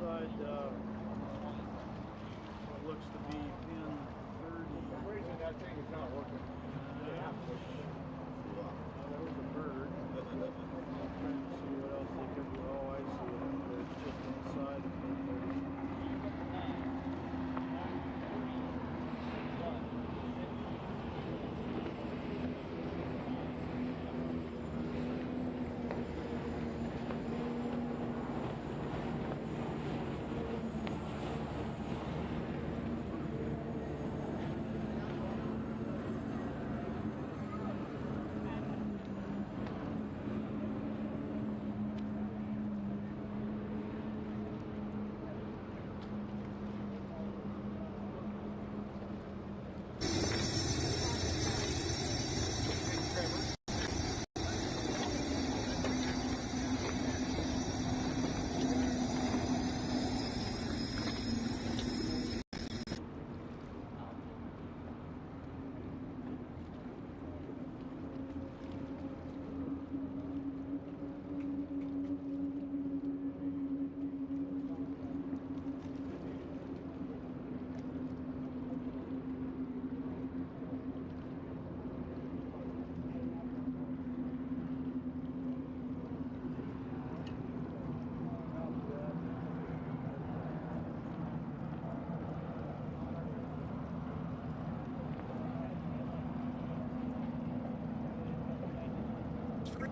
inside what looks to be pin 30. For some reason that thing is not working. That was a bird. I'm trying to see what else they could do. Oh, I see it up there. It's just inside of pin 30.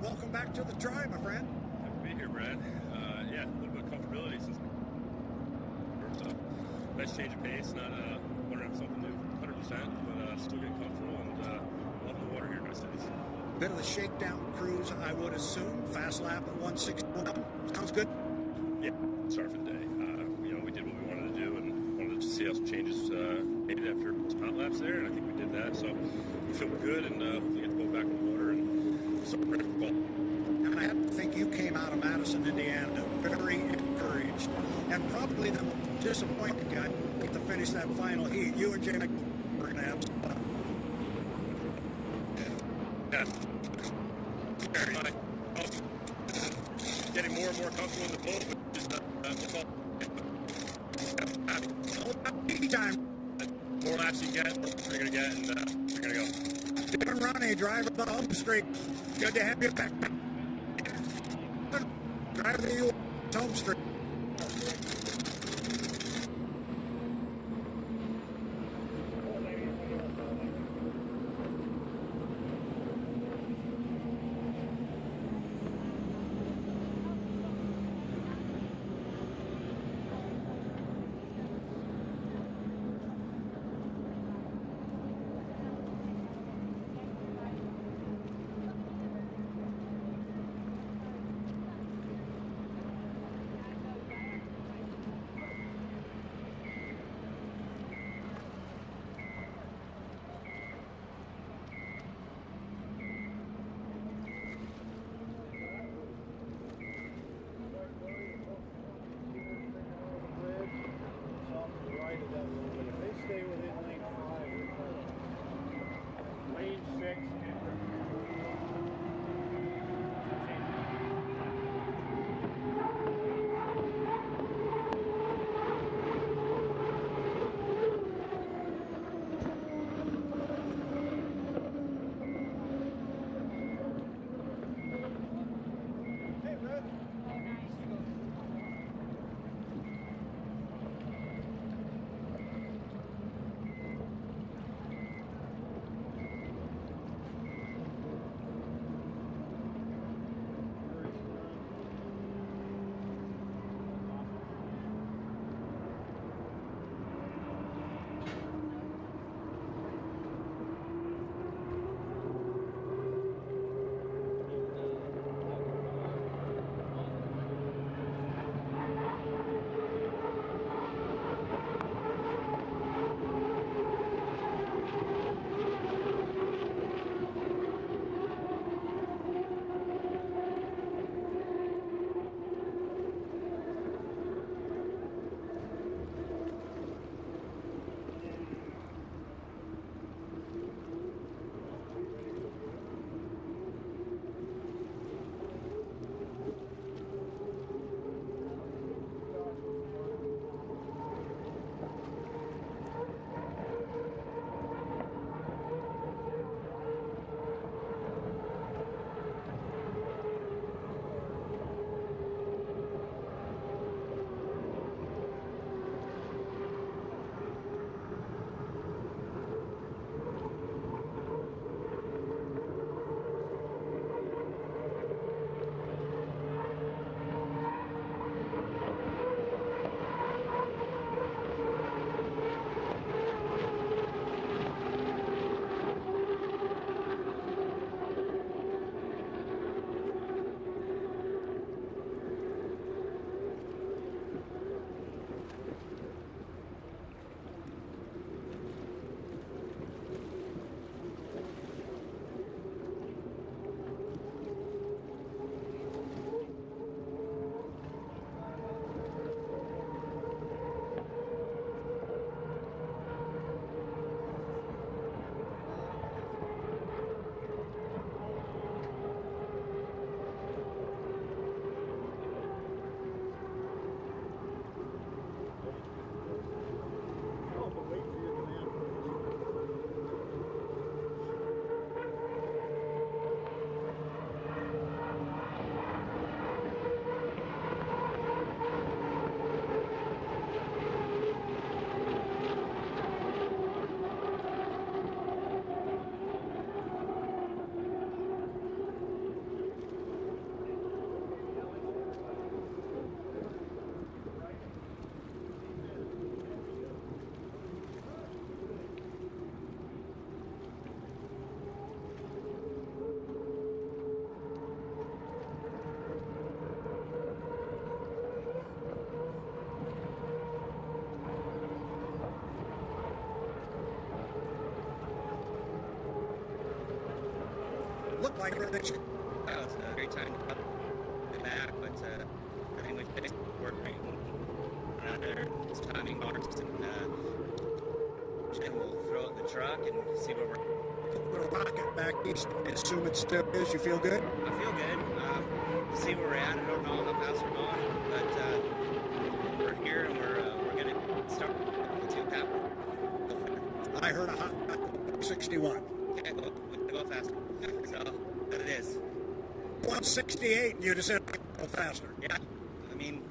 Welcome back to the try, my friend. Happy to be here, Brad. Yeah, a little bit of comfortability since nice change of pace, not learning something new 100%, but still getting comfortable and loving the water here in my cities. Bit of the shakedown cruise, I would assume. Fast lap at 161. Sounds good. Yeah, start for the day. We did what we wanted to do and wanted to see how some changes made after some hot laps there, and I think we did that. So we feel good and hopefully get to go back in the water and start ready for ball. And I have to think you came out of Madison, Indiana, very encouraged, and probably the most disappointed guy to finish that final heat. You and Jay were going to have some fun. Yeah. Getting more and more comfortable in the boat, but just Time. more laps you get, more you're going to get, and you're going to go. Stephen Ronnie, driver of the home street. Good to have you back. Driver of the home street. like everything's... Well, it's a great time to come back, but everything we've fixed working around there. It's timing marks, and we'll throw it in the truck and see where we're. Little rocket back east. I assume it still is. You feel good? I feel good. We'll see where we're at. I don't know how fast we're going, but we're here and we're going to start with two HAPO. I heard a hot 61. Okay, we'll go faster. So, but it is. 168, and you just said go faster. Yeah, I mean,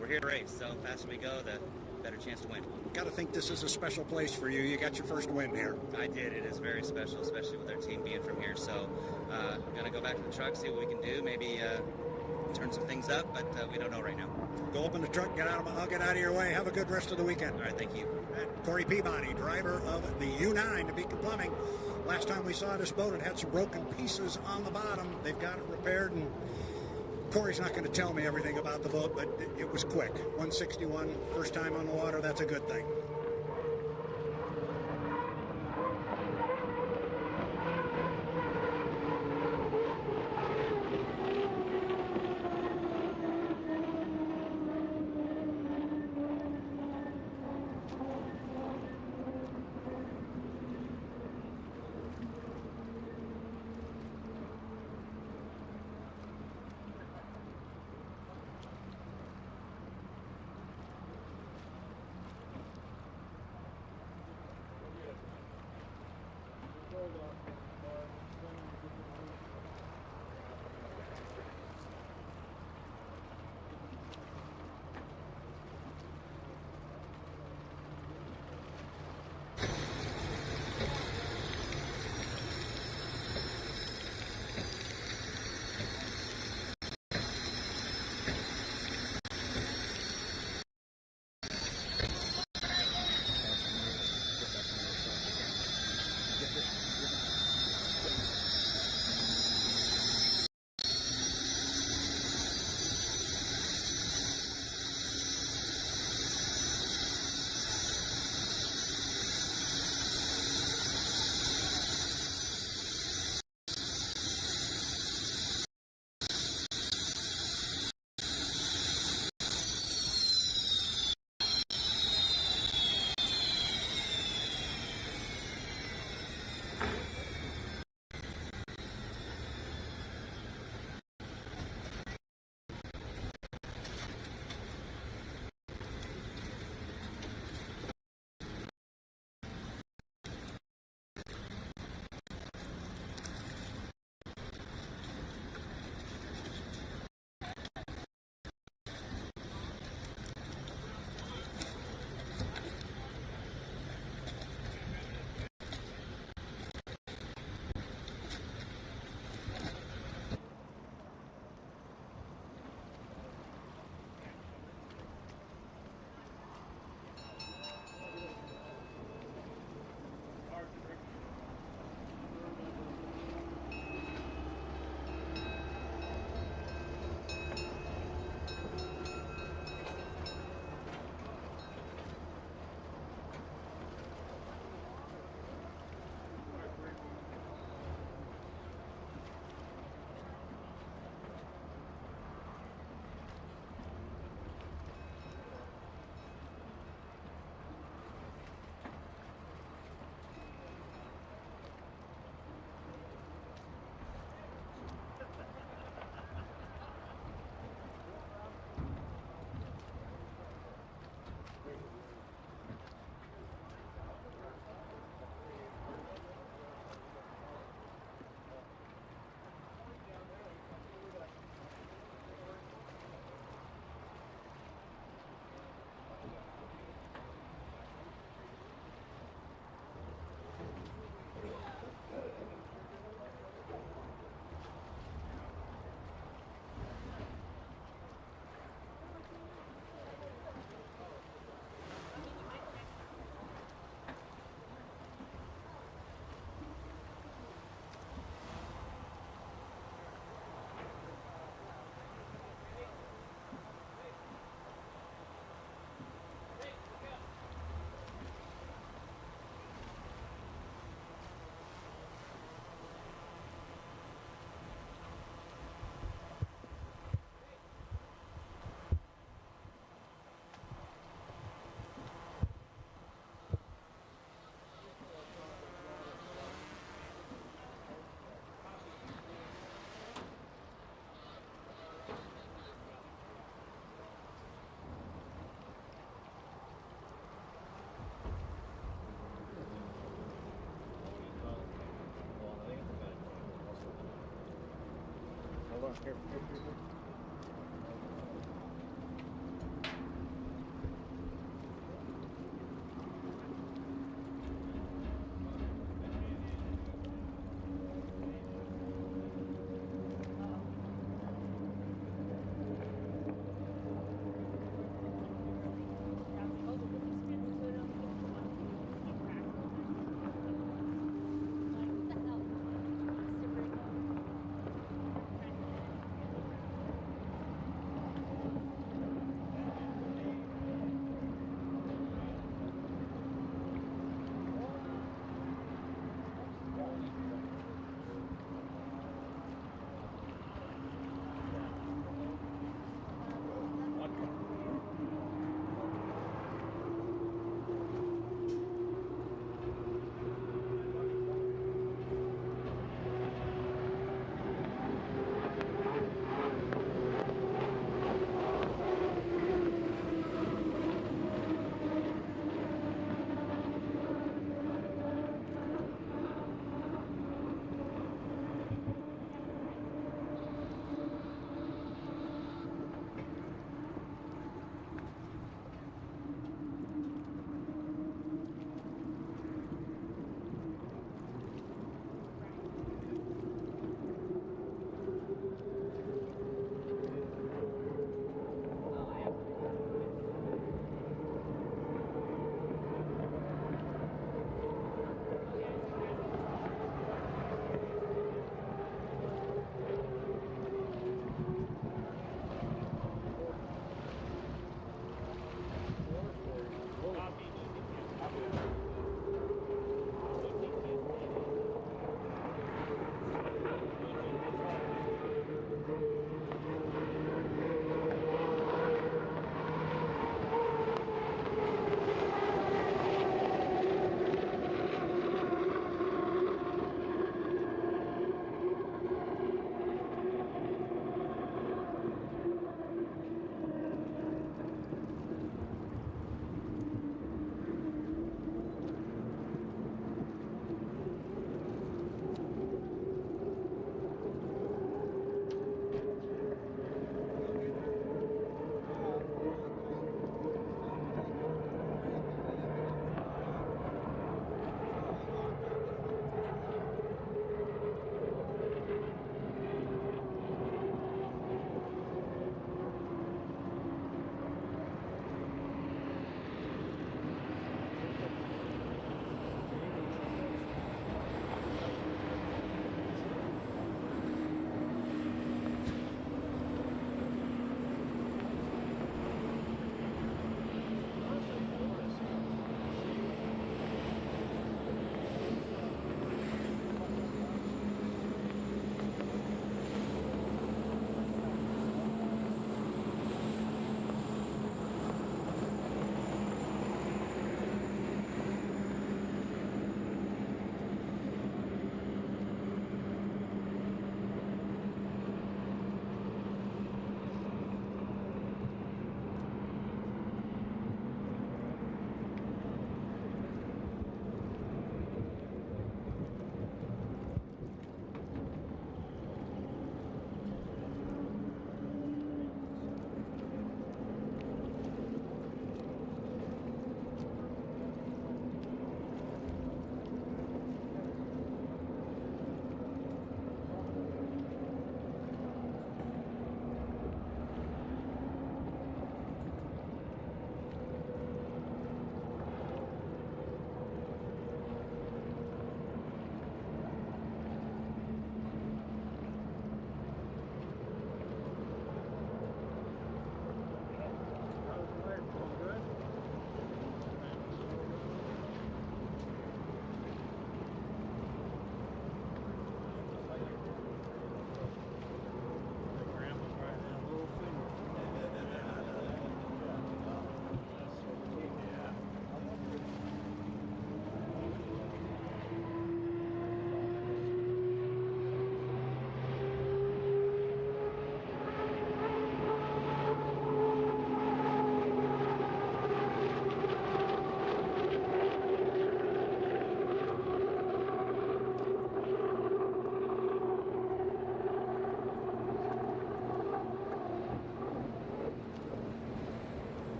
we're here to race, so the faster we go, the better chance to win. Got to think this is a special place for you. You got your first win here. I did. It is very special, especially with our team being from here. So, going to go back to the truck, see what we can do. Maybe turn some things up, but we don't know right now. Go open the truck, get out of. I'll get out of your way. Have a good rest of the weekend. All right, thank you. Corey Peabody, driver of the U9 to Beacon Plumbing. Last time we saw this boat, it had some broken pieces on the bottom. They've got it repaired, and Corey's not going to tell me everything about the boat, but it was quick. 161, first time on the water. That's a good thing. here.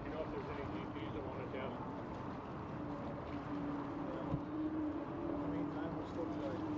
You know if there's any GPs that want to test? In the meantime, we'll still play.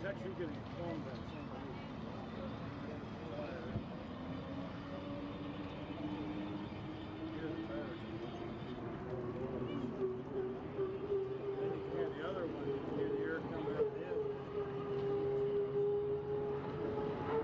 actually getting cloned by somebody. And the other one, you can hear the air coming out of the end.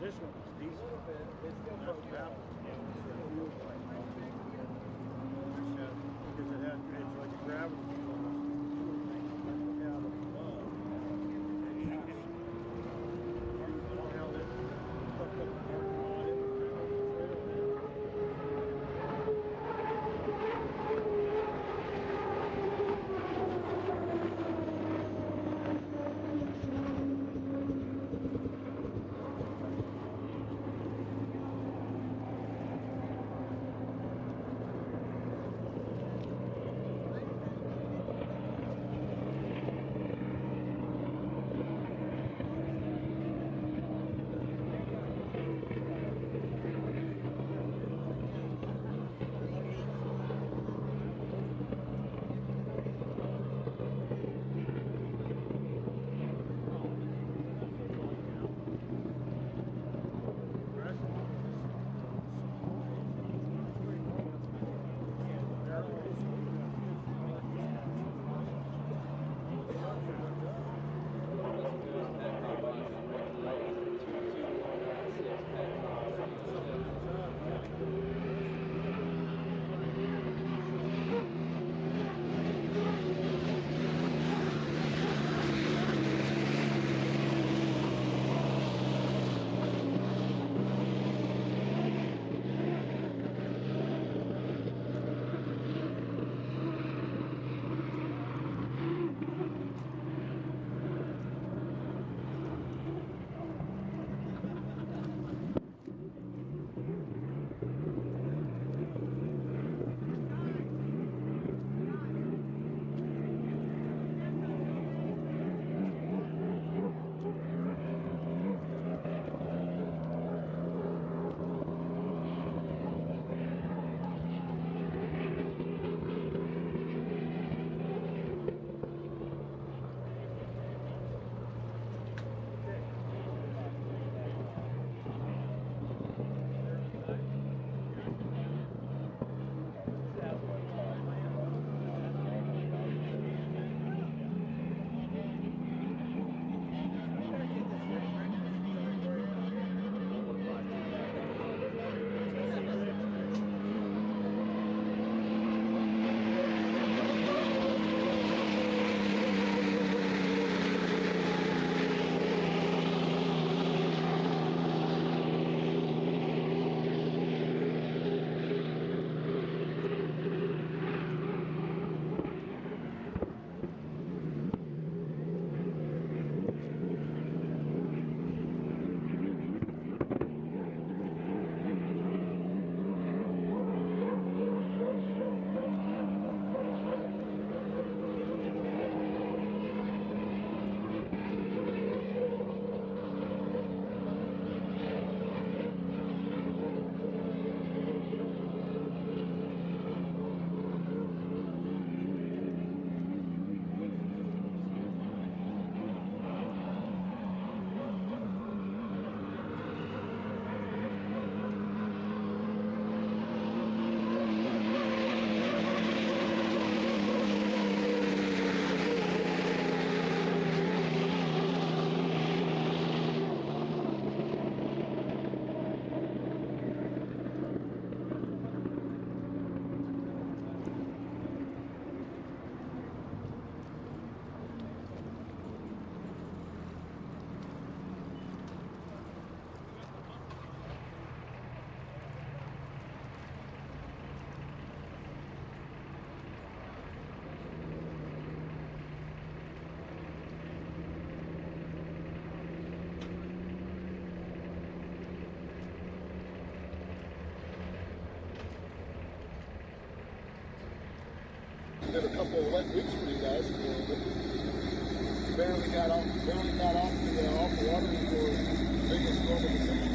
This one is diesel. That's the HAPO. It's a fuel pipe. Because it's like a gravity fuel. It's the fuel tank that we have up above. And you just held it, hooked up the parking lot in the trailhead. Did a couple of wet weeks for you guys. Barely got off the water before the biggest storm of the season.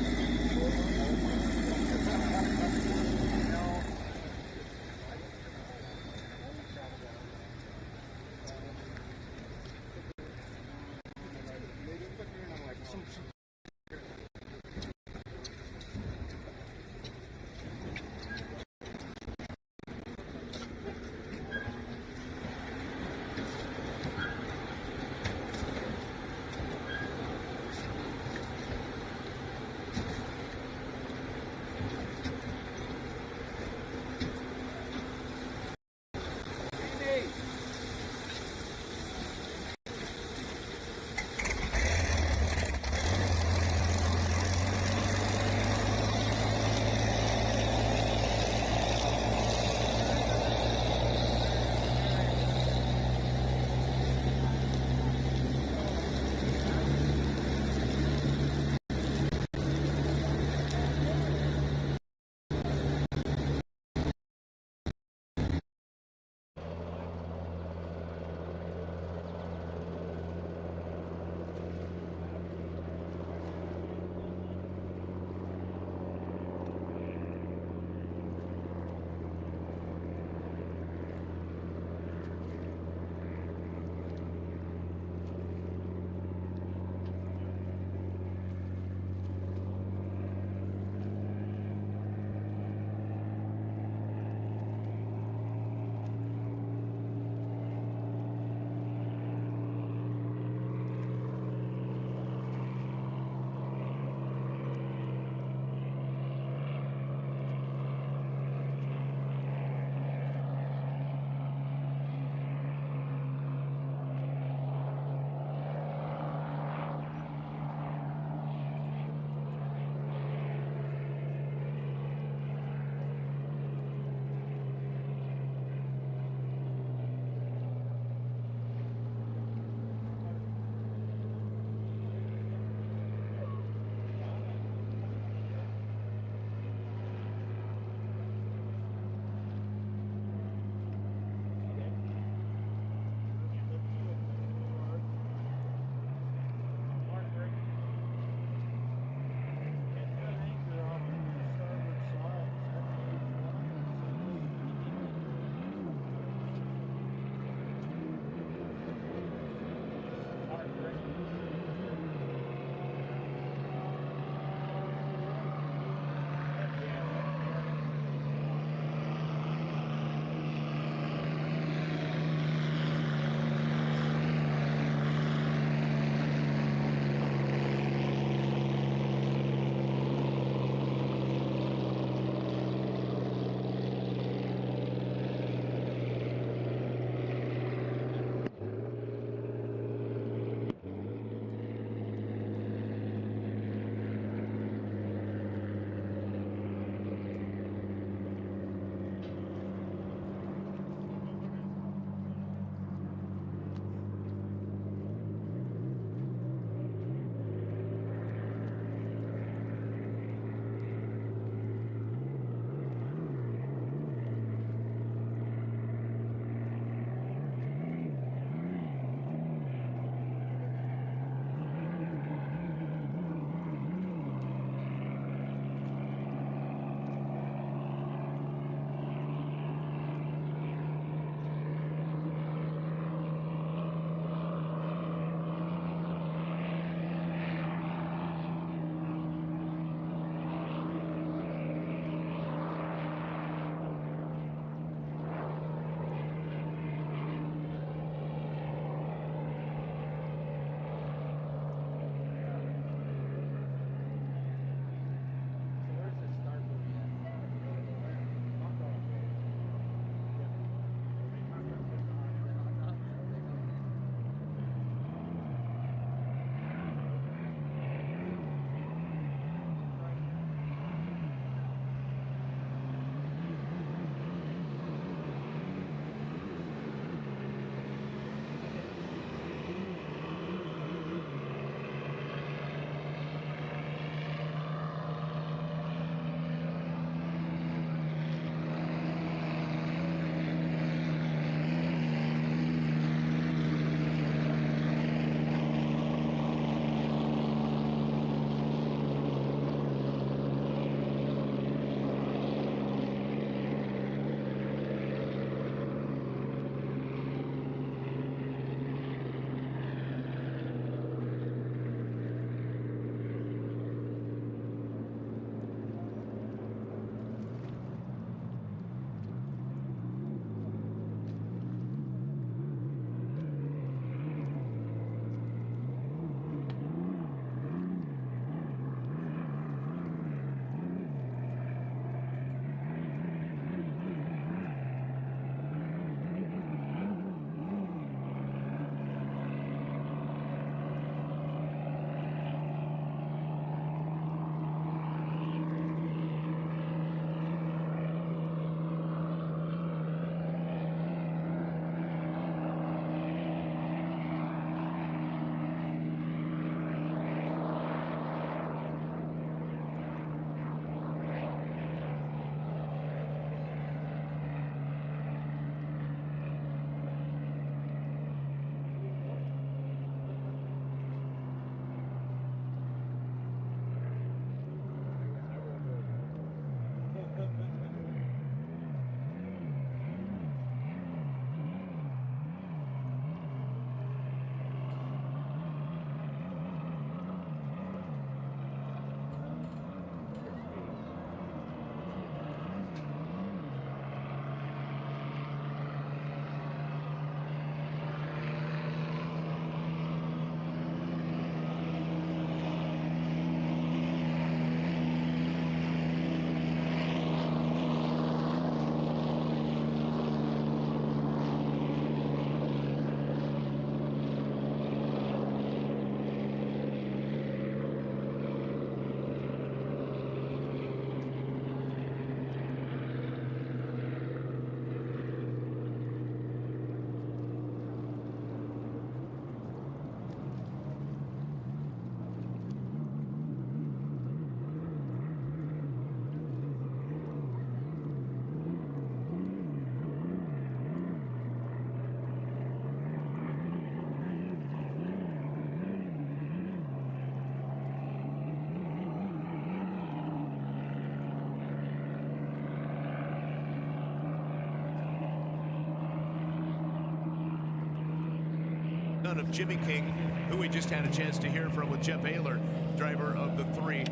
son of Jimmy King, who we just had a chance to hear from with Jeff Ayler, driver of the 3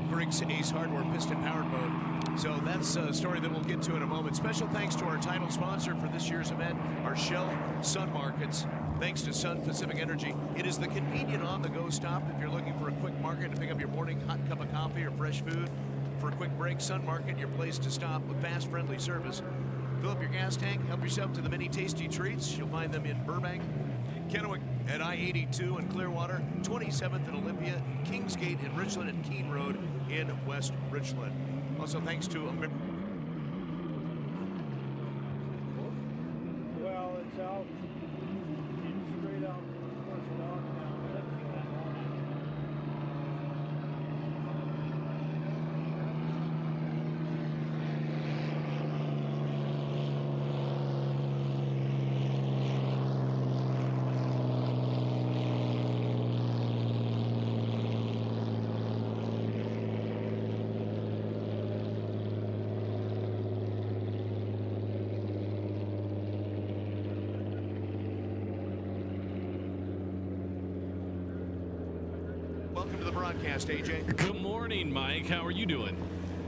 Griggs Ace Hardware piston-powered boat. So that's a story that we'll get to in a moment. Special thanks to our title sponsor for this year's event, our Shell Sun Markets. Thanks to Sun Pacific Energy. It is the convenient on-the-go stop if you're looking for a quick market to pick up your morning hot cup of coffee or fresh food. For a quick break, Sun Market, your place to stop with fast, friendly service. Fill up your gas tank, help yourself to the many tasty treats. You'll find them in Burbank, Kennewick at I-82 in Clearwater, 27th in Olympia, Kingsgate in Richland, and Keene Road in West Richland. Also thanks to Well, it's out. It's straight out from the first dock now. welcome to the broadcast, AJ. Good morning, Mike. How are you doing?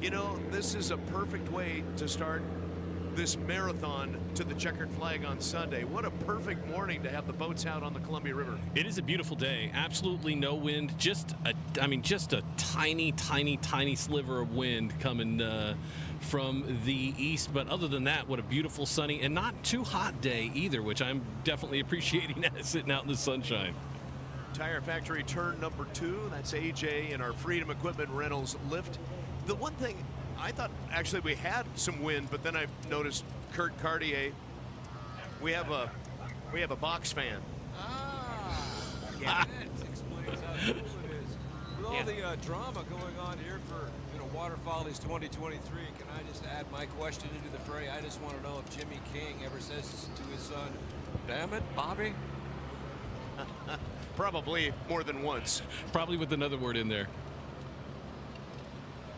You know, this is a perfect way to start this marathon to the checkered flag on Sunday. What a perfect morning to have the boats out on the Columbia River. It is a beautiful day. Absolutely no wind. Just a tiny sliver of wind coming from the east. But other than that, what a beautiful sunny and not too hot day either, which I'm definitely appreciating sitting out in the sunshine. Tire Factory turn number 2. That's AJ in our Freedom Equipment Rentals lift. The one thing I thought actually we had some wind, but then I noticed Kurt Cartier. We have a box fan. Yeah, that explains how cool it is. With all the drama going on here for Water Follies 2023, can I just add my question into the fray? I just want to know if Jimmy King ever says to his son, "Damn it, Bobby." Probably more than once. Probably with another word in there.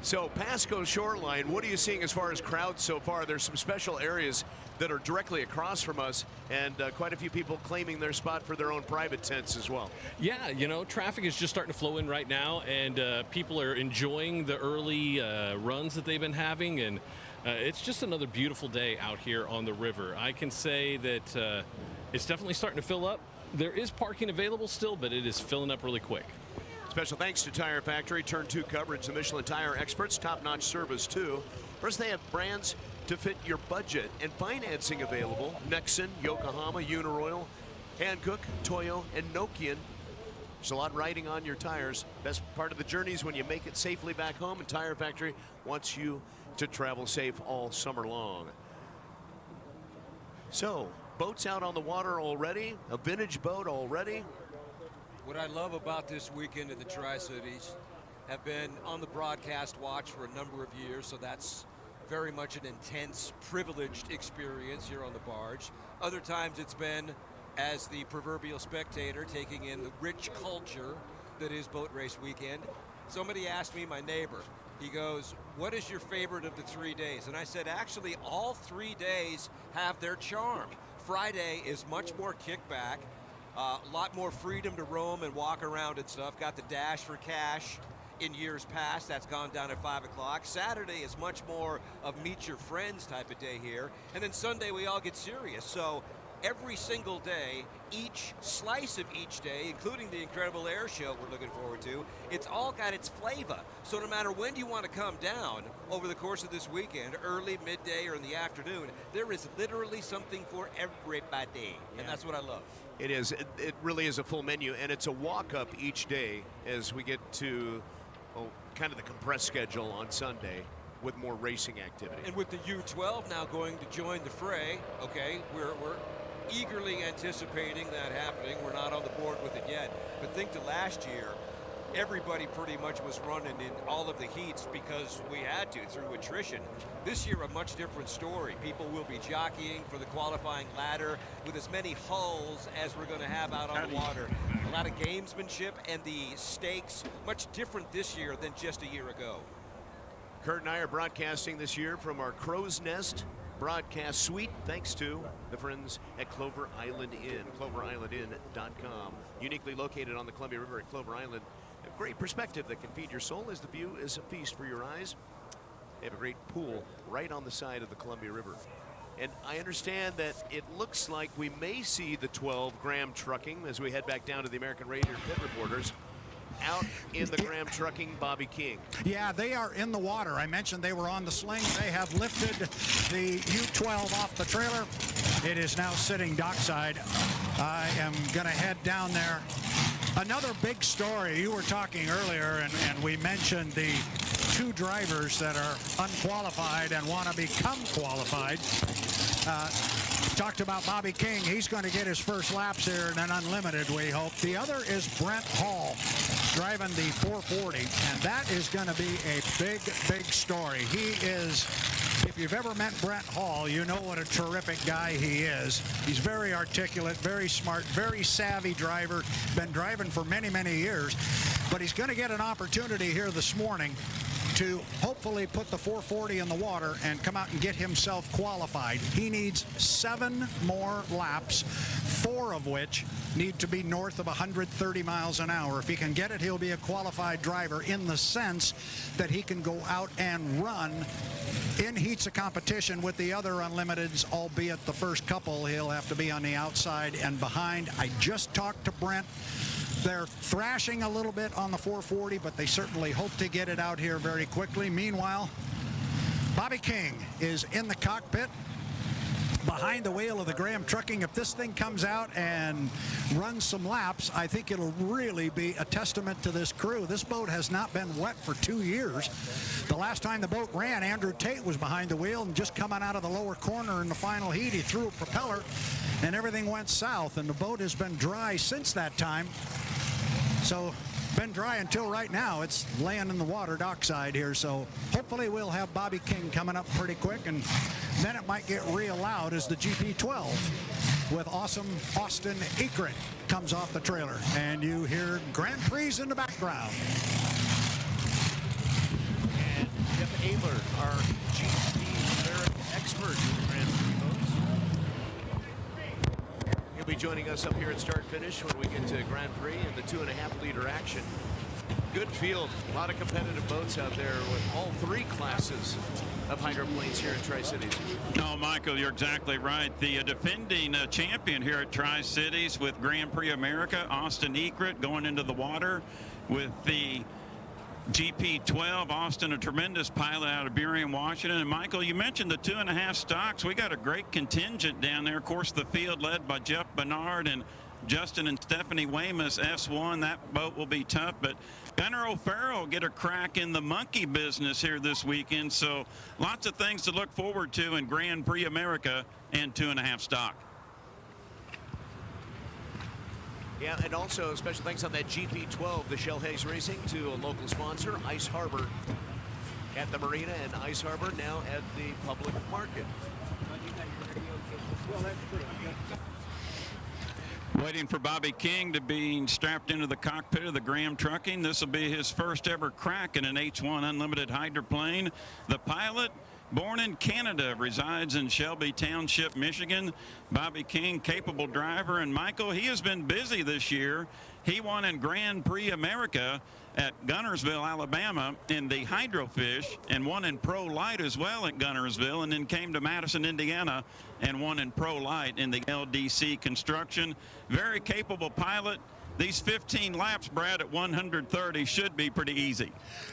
So Pasco Shoreline, what are you seeing as far as crowds so far? There's some special areas that are directly across from us, and quite a few people claiming their spot for their own private tents as well. Yeah, traffic is just starting to flow in right now, and people are enjoying the early runs that they've been having, and it's just another beautiful day out here on the river. I can say that it's definitely starting to fill up. There is parking available still, but it is filling up really quick. Special thanks to Tire Factory, Turn 2 coverage, the Michelin Tire experts, top-notch service too. First, they have brands to fit your budget and financing available. Nexen, Yokohama, Uniroyal, Hankook, Toyo, and Nokian. There's a lot riding on your tires. Best part of the journey is when you make it safely back home, and Tire Factory wants you to travel safe all summer long. So, boats out on the water already, a vintage boat already. What I love about this weekend at the Tri-Cities, have been on the broadcast watch for a number of years, so that's very much an intense, privileged experience here on the barge. Other times it's been as the proverbial spectator, taking in the rich culture that is boat race weekend. Somebody asked me, my neighbor, he goes, "What is your favorite of the 3 days?" And I said, actually, all 3 days have their charm. Friday is much more kickback. A lot more freedom to roam and walk around and stuff. Got the dash for cash in years past. That's gone down at 5 o'clock. Saturday is much more of meet your friends type of day here. And then Sunday we all get serious. So every single day, each slice of each day, including the incredible air show we're looking forward to, it's all got its flavor. So no matter when you want to come down over the course of this weekend, early, midday, or in the afternoon, there is literally something for everybody. And that's what I love. It is. It really is a full menu, and it's a walk-up each day as we get to kind of the compressed schedule on Sunday with more racing activity. And with the U12 now going to join the fray, okay, we're eagerly anticipating that happening. We're not on the board with it yet. But think to last year, everybody pretty much was running in all of the heats because we had to through attrition. This year, a much different story. People will be jockeying for the qualifying ladder with as many hulls as we're going to have out on the water. A lot of gamesmanship, and the stakes much different this year than just a year ago. Kurt and I are broadcasting this year from our Crow's Nest broadcast suite, thanks to the friends at Clover Island Inn, cloverislandinn.com. Uniquely located on the Columbia River at Clover Island. A great perspective that can feed your soul as the view is a feast for your eyes. They have a great pool right on the side of the Columbia River. And I understand that it looks like we may see the 12 Graham Trucking as we head back down to the American Raider pit reporters. Out in the Graham Trucking, Bobby King. Yeah, they are in the water. I mentioned they were on the sling. They have lifted the U-12 off the trailer. It is now sitting dockside. I am going to head down there. Another big story. You were talking earlier, and we mentioned the 2 drivers that are unqualified and want to become qualified. Talked about Bobby King. He's going to get his first laps here in an unlimited, we hope. The other is Brent Hall driving the 440, and that is going to be a big, big story. He is, if you've ever met Brent Hall, you know what a terrific guy he is. He's very articulate, very smart, very savvy driver, been driving for many, many years, but he's going to get an opportunity here this morning to hopefully put the 440 in the water and come out and get himself qualified. He needs 7 more laps, 4 of which need to be north of 130 miles an hour. If he can get it, he'll be a qualified driver in the sense that he can go out and run in heats of competition with the other unlimiteds, albeit the first couple he'll have to be on the outside and behind. I just talked to Brent. They're thrashing a little bit on the 440, but they certainly hope to get it out here very quickly. Meanwhile, Bobby King is in the cockpit behind the wheel of the Graham Trucking. If this thing comes out and runs some laps, I think it'll really be a testament to this crew. This boat has not been wet for 2 years. The last time the boat ran, Andrew Tate was behind the wheel, and just coming out of the lower corner in the final heat, he threw a propeller and everything went south, and the boat has been dry since that time. So been dry until right now. It's laying in the water dockside here, so hopefully we'll have Bobby King coming up pretty quick, and then it might get reallowed as the GP12 with awesome Austin Ekrit comes off the trailer, and you hear Grand Prix in the background. And Jeff Ayler, our GP American expert in the Grand Prix boats. He'll be joining us up here at start finish when we get to Grand Prix and the 2.5 liter action. Good field, a lot of competitive boats out there with all 3 classes of hydroplanes here in Tri-Cities. No, Michael, you're exactly right. The defending champion here at Tri-Cities with Grand Prix America, Austin Ekrit, going into the water with the GP12. Austin, a tremendous pilot out of Burien, Washington. And Michael, you mentioned the 2.5 stocks. We got a great contingent down there. Of course, the field led by Jeff Bernard and Justin and Stephanie Weymouth, S1. That boat will be tough, but Gunnar O'Farrell get a crack in the monkey business here this weekend. So lots of things to look forward to in Grand Prix America and 2.5 stock. Yeah, and also special thanks on that GP12, the Shell Hayes Racing, to a local sponsor, Ice Harbor, at the marina, and Ice Harbor now at the public market. Waiting for Bobby King to be strapped into the cockpit of the Graham Trucking. This will be his first ever crack in an H1 unlimited hydroplane. The pilot, born in Canada, resides in Shelby Township, Michigan. Bobby King, capable driver. And Michael, he has been busy this year. He won in Grand Prix America at Gunnersville, Alabama in the Hydrofish, and won in Pro Light as well at Gunnersville, and then came to Madison, Indiana and won in Pro Light in the LDC construction. Very capable pilot. These 15 laps, Brad, at 130 should be pretty easy.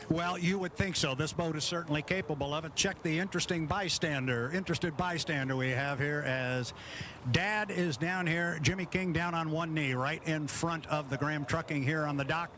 Well, you would think so. This boat is certainly capable of it. Check the interested bystander we have here as Dad is down here. Jimmy King down on one knee right in front of the Graham Trucking here on the dock.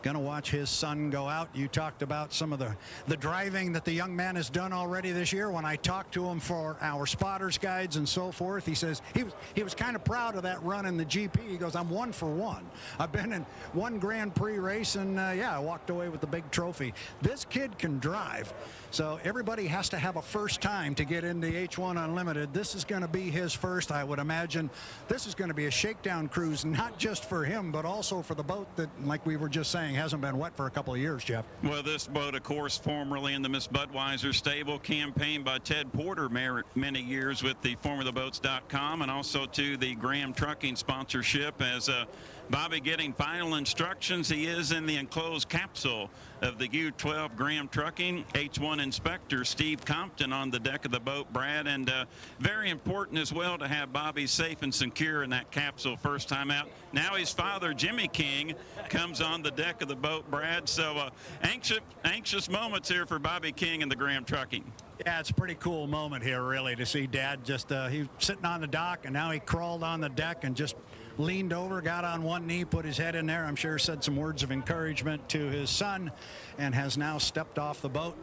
Going to watch his son go out. You talked about some of the driving that the young man has done already this year. When I talked to him for our spotters guides and so forth, he says he was kind of proud of that run in the GP. He goes, I'm 1 for 1. I've been in 1 Grand Prix race, and yeah, I walked away with the big trophy. This kid can drive. So everybody has to have a first time to get into H1 Unlimited. This is going to be his first. I would imagine this is going to be a shakedown cruise, not just for him, but also for the boat that, like we were just saying, thing hasn't been wet for a couple of years, Jeff. Well, this boat, of course, formerly in the Miss Budweiser stable, campaigned by Ted Porter many years with the FormulaBoats.com, and also to the Graham Trucking sponsorship. As Bobby getting final instructions, he is in the enclosed capsule of the U-12 Graham Trucking. H1 inspector Steve Compton on the deck of the boat, Brad, and very important as well to have Bobby safe and secure in that capsule first time out. Now his father, Jimmy King, comes on the deck of the boat, Brad. So anxious moments here for Bobby King and the Graham Trucking. Yeah, it's a pretty cool moment here, really, to see Dad just, he was sitting on the dock, and now he crawled on the deck and just leaned over, got on one knee, put his head in there. I'm sure said some words of encouragement to his son, and has now stepped off the boat.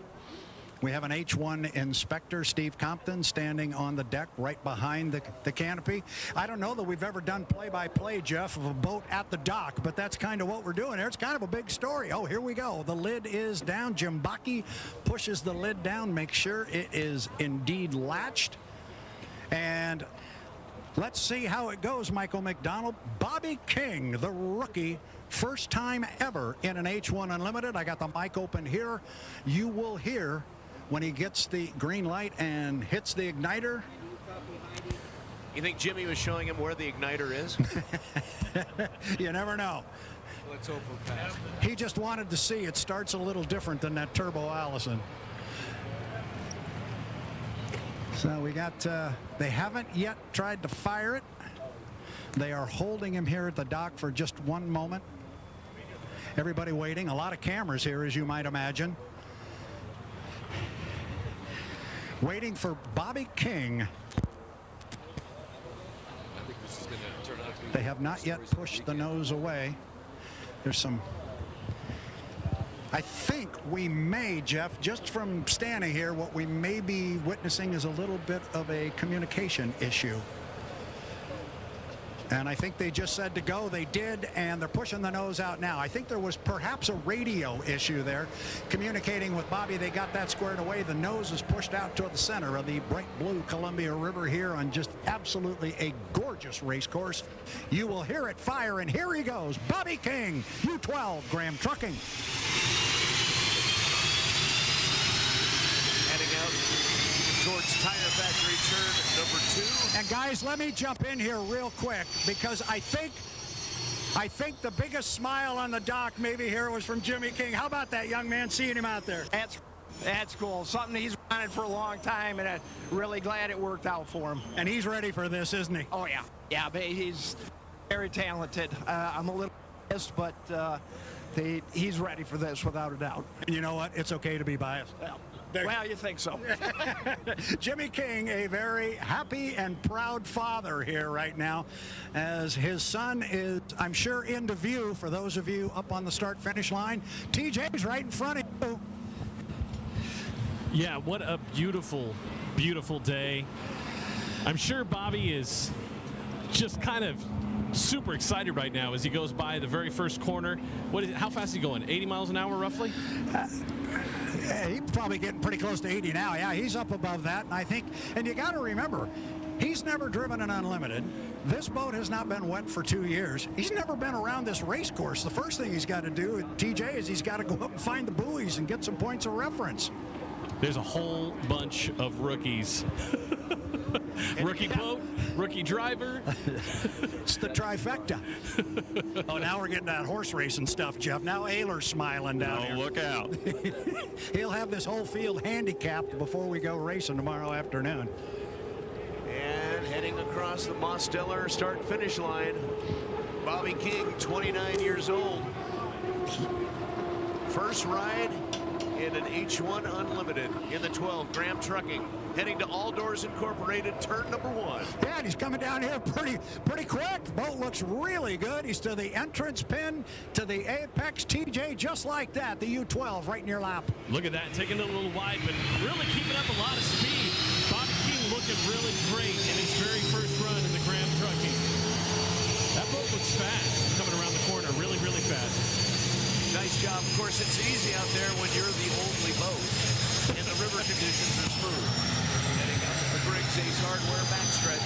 We have an H1 inspector, Steve Compton, standing on the deck right behind the canopy. I don't know that we've ever done play-by-play, Jeff, of a boat at the dock, but that's kind of what we're doing here. It's kind of a big story. Oh, here we go. The lid is down. Jim Bakke pushes the lid down, makes sure it is indeed latched. And let's see how it goes, Michael McDonald. Bobby King, the rookie, first time ever in an H1 Unlimited. I got the mic open here. You will hear when he gets the green light and hits the igniter. You think Jimmy was showing him where the igniter is? You never know. Let's hope we're past it. He just wanted to see it starts a little different than that Turbo Allison. So we got, they haven't yet tried to fire it. They are holding him here at the dock for just one moment. Everybody waiting. A lot of cameras here, as you might imagine. Waiting for Bobby King. I think this is going to turn out to be. They have not yet pushed the nose away. There's some. I think we may, Jeff, just from standing here, what we may be witnessing is a little bit of a communication issue. And I think they just said to go. They did, and they're pushing the nose out now. I think there was perhaps a radio issue there. Communicating with Bobby, they got that squared away. The nose is pushed out toward the center of the bright blue Columbia River here on just absolutely a gorgeous race course. You will hear it fire, and here he goes. Bobby King, U-12 Graham Trucking. Heading out towards Tire Factory turn number 2. And guys, let me jump in here real quick, because I think the biggest smile on the dock maybe here was from Jimmy King. How about that, young man, seeing him out there? That's cool. Something he's wanted for a long time, and I'm really glad it worked out for him. And he's ready for this, isn't he? Oh, yeah. Yeah, but he's very talented. I'm a little biased, but he's ready for this without a doubt. And you know what? It's okay to be biased. Well, you think so. Jimmy King, a very happy and proud father here right now, as his son is, I'm sure, into view for those of you up on the start-finish line. TJ's right in front of you. Yeah, what a beautiful, beautiful day. I'm sure Bobby is just kind of super excited right now as he goes by the very first corner. How fast is he going? 80 miles an hour, roughly? He's probably getting pretty close to 80 now. Yeah, he's up above that. And I think, and you got to remember, he's never driven an Unlimited. This boat has not been wet for 2 years. He's never been around this race course. The first thing he's got to do, TJ, is he's got to go up and find the buoys and get some points of reference. There's a whole bunch of rookies. Rookie boat, rookie driver. It's the trifecta. Oh, now we're getting that horse racing stuff, Jeff. Now Ayler's smiling down here. Look out. He'll have this whole field handicapped before we go racing tomorrow afternoon. And heading across the Mosteller start-finish line, Bobby King, 29 years old. First ride in an H1 Unlimited in the 12 Graham Trucking, heading to All Doors Incorporated, turn number 1. Yeah, and he's coming down here pretty quick. The boat looks really good. He's to the entrance pin, to the apex, TJ, just like that. The U-12 right in your lap. Look at that, taking it a little wide, but really keeping up a lot of speed. Bobby King looking really great in his very first run in the Graham Trucking. That boat looks fast, coming around the corner, really, really fast. Nice job. Of course, it's easy out there when you're the only boat and the river conditions are smooth. Heading up the Griggs Ace Hardware backstretch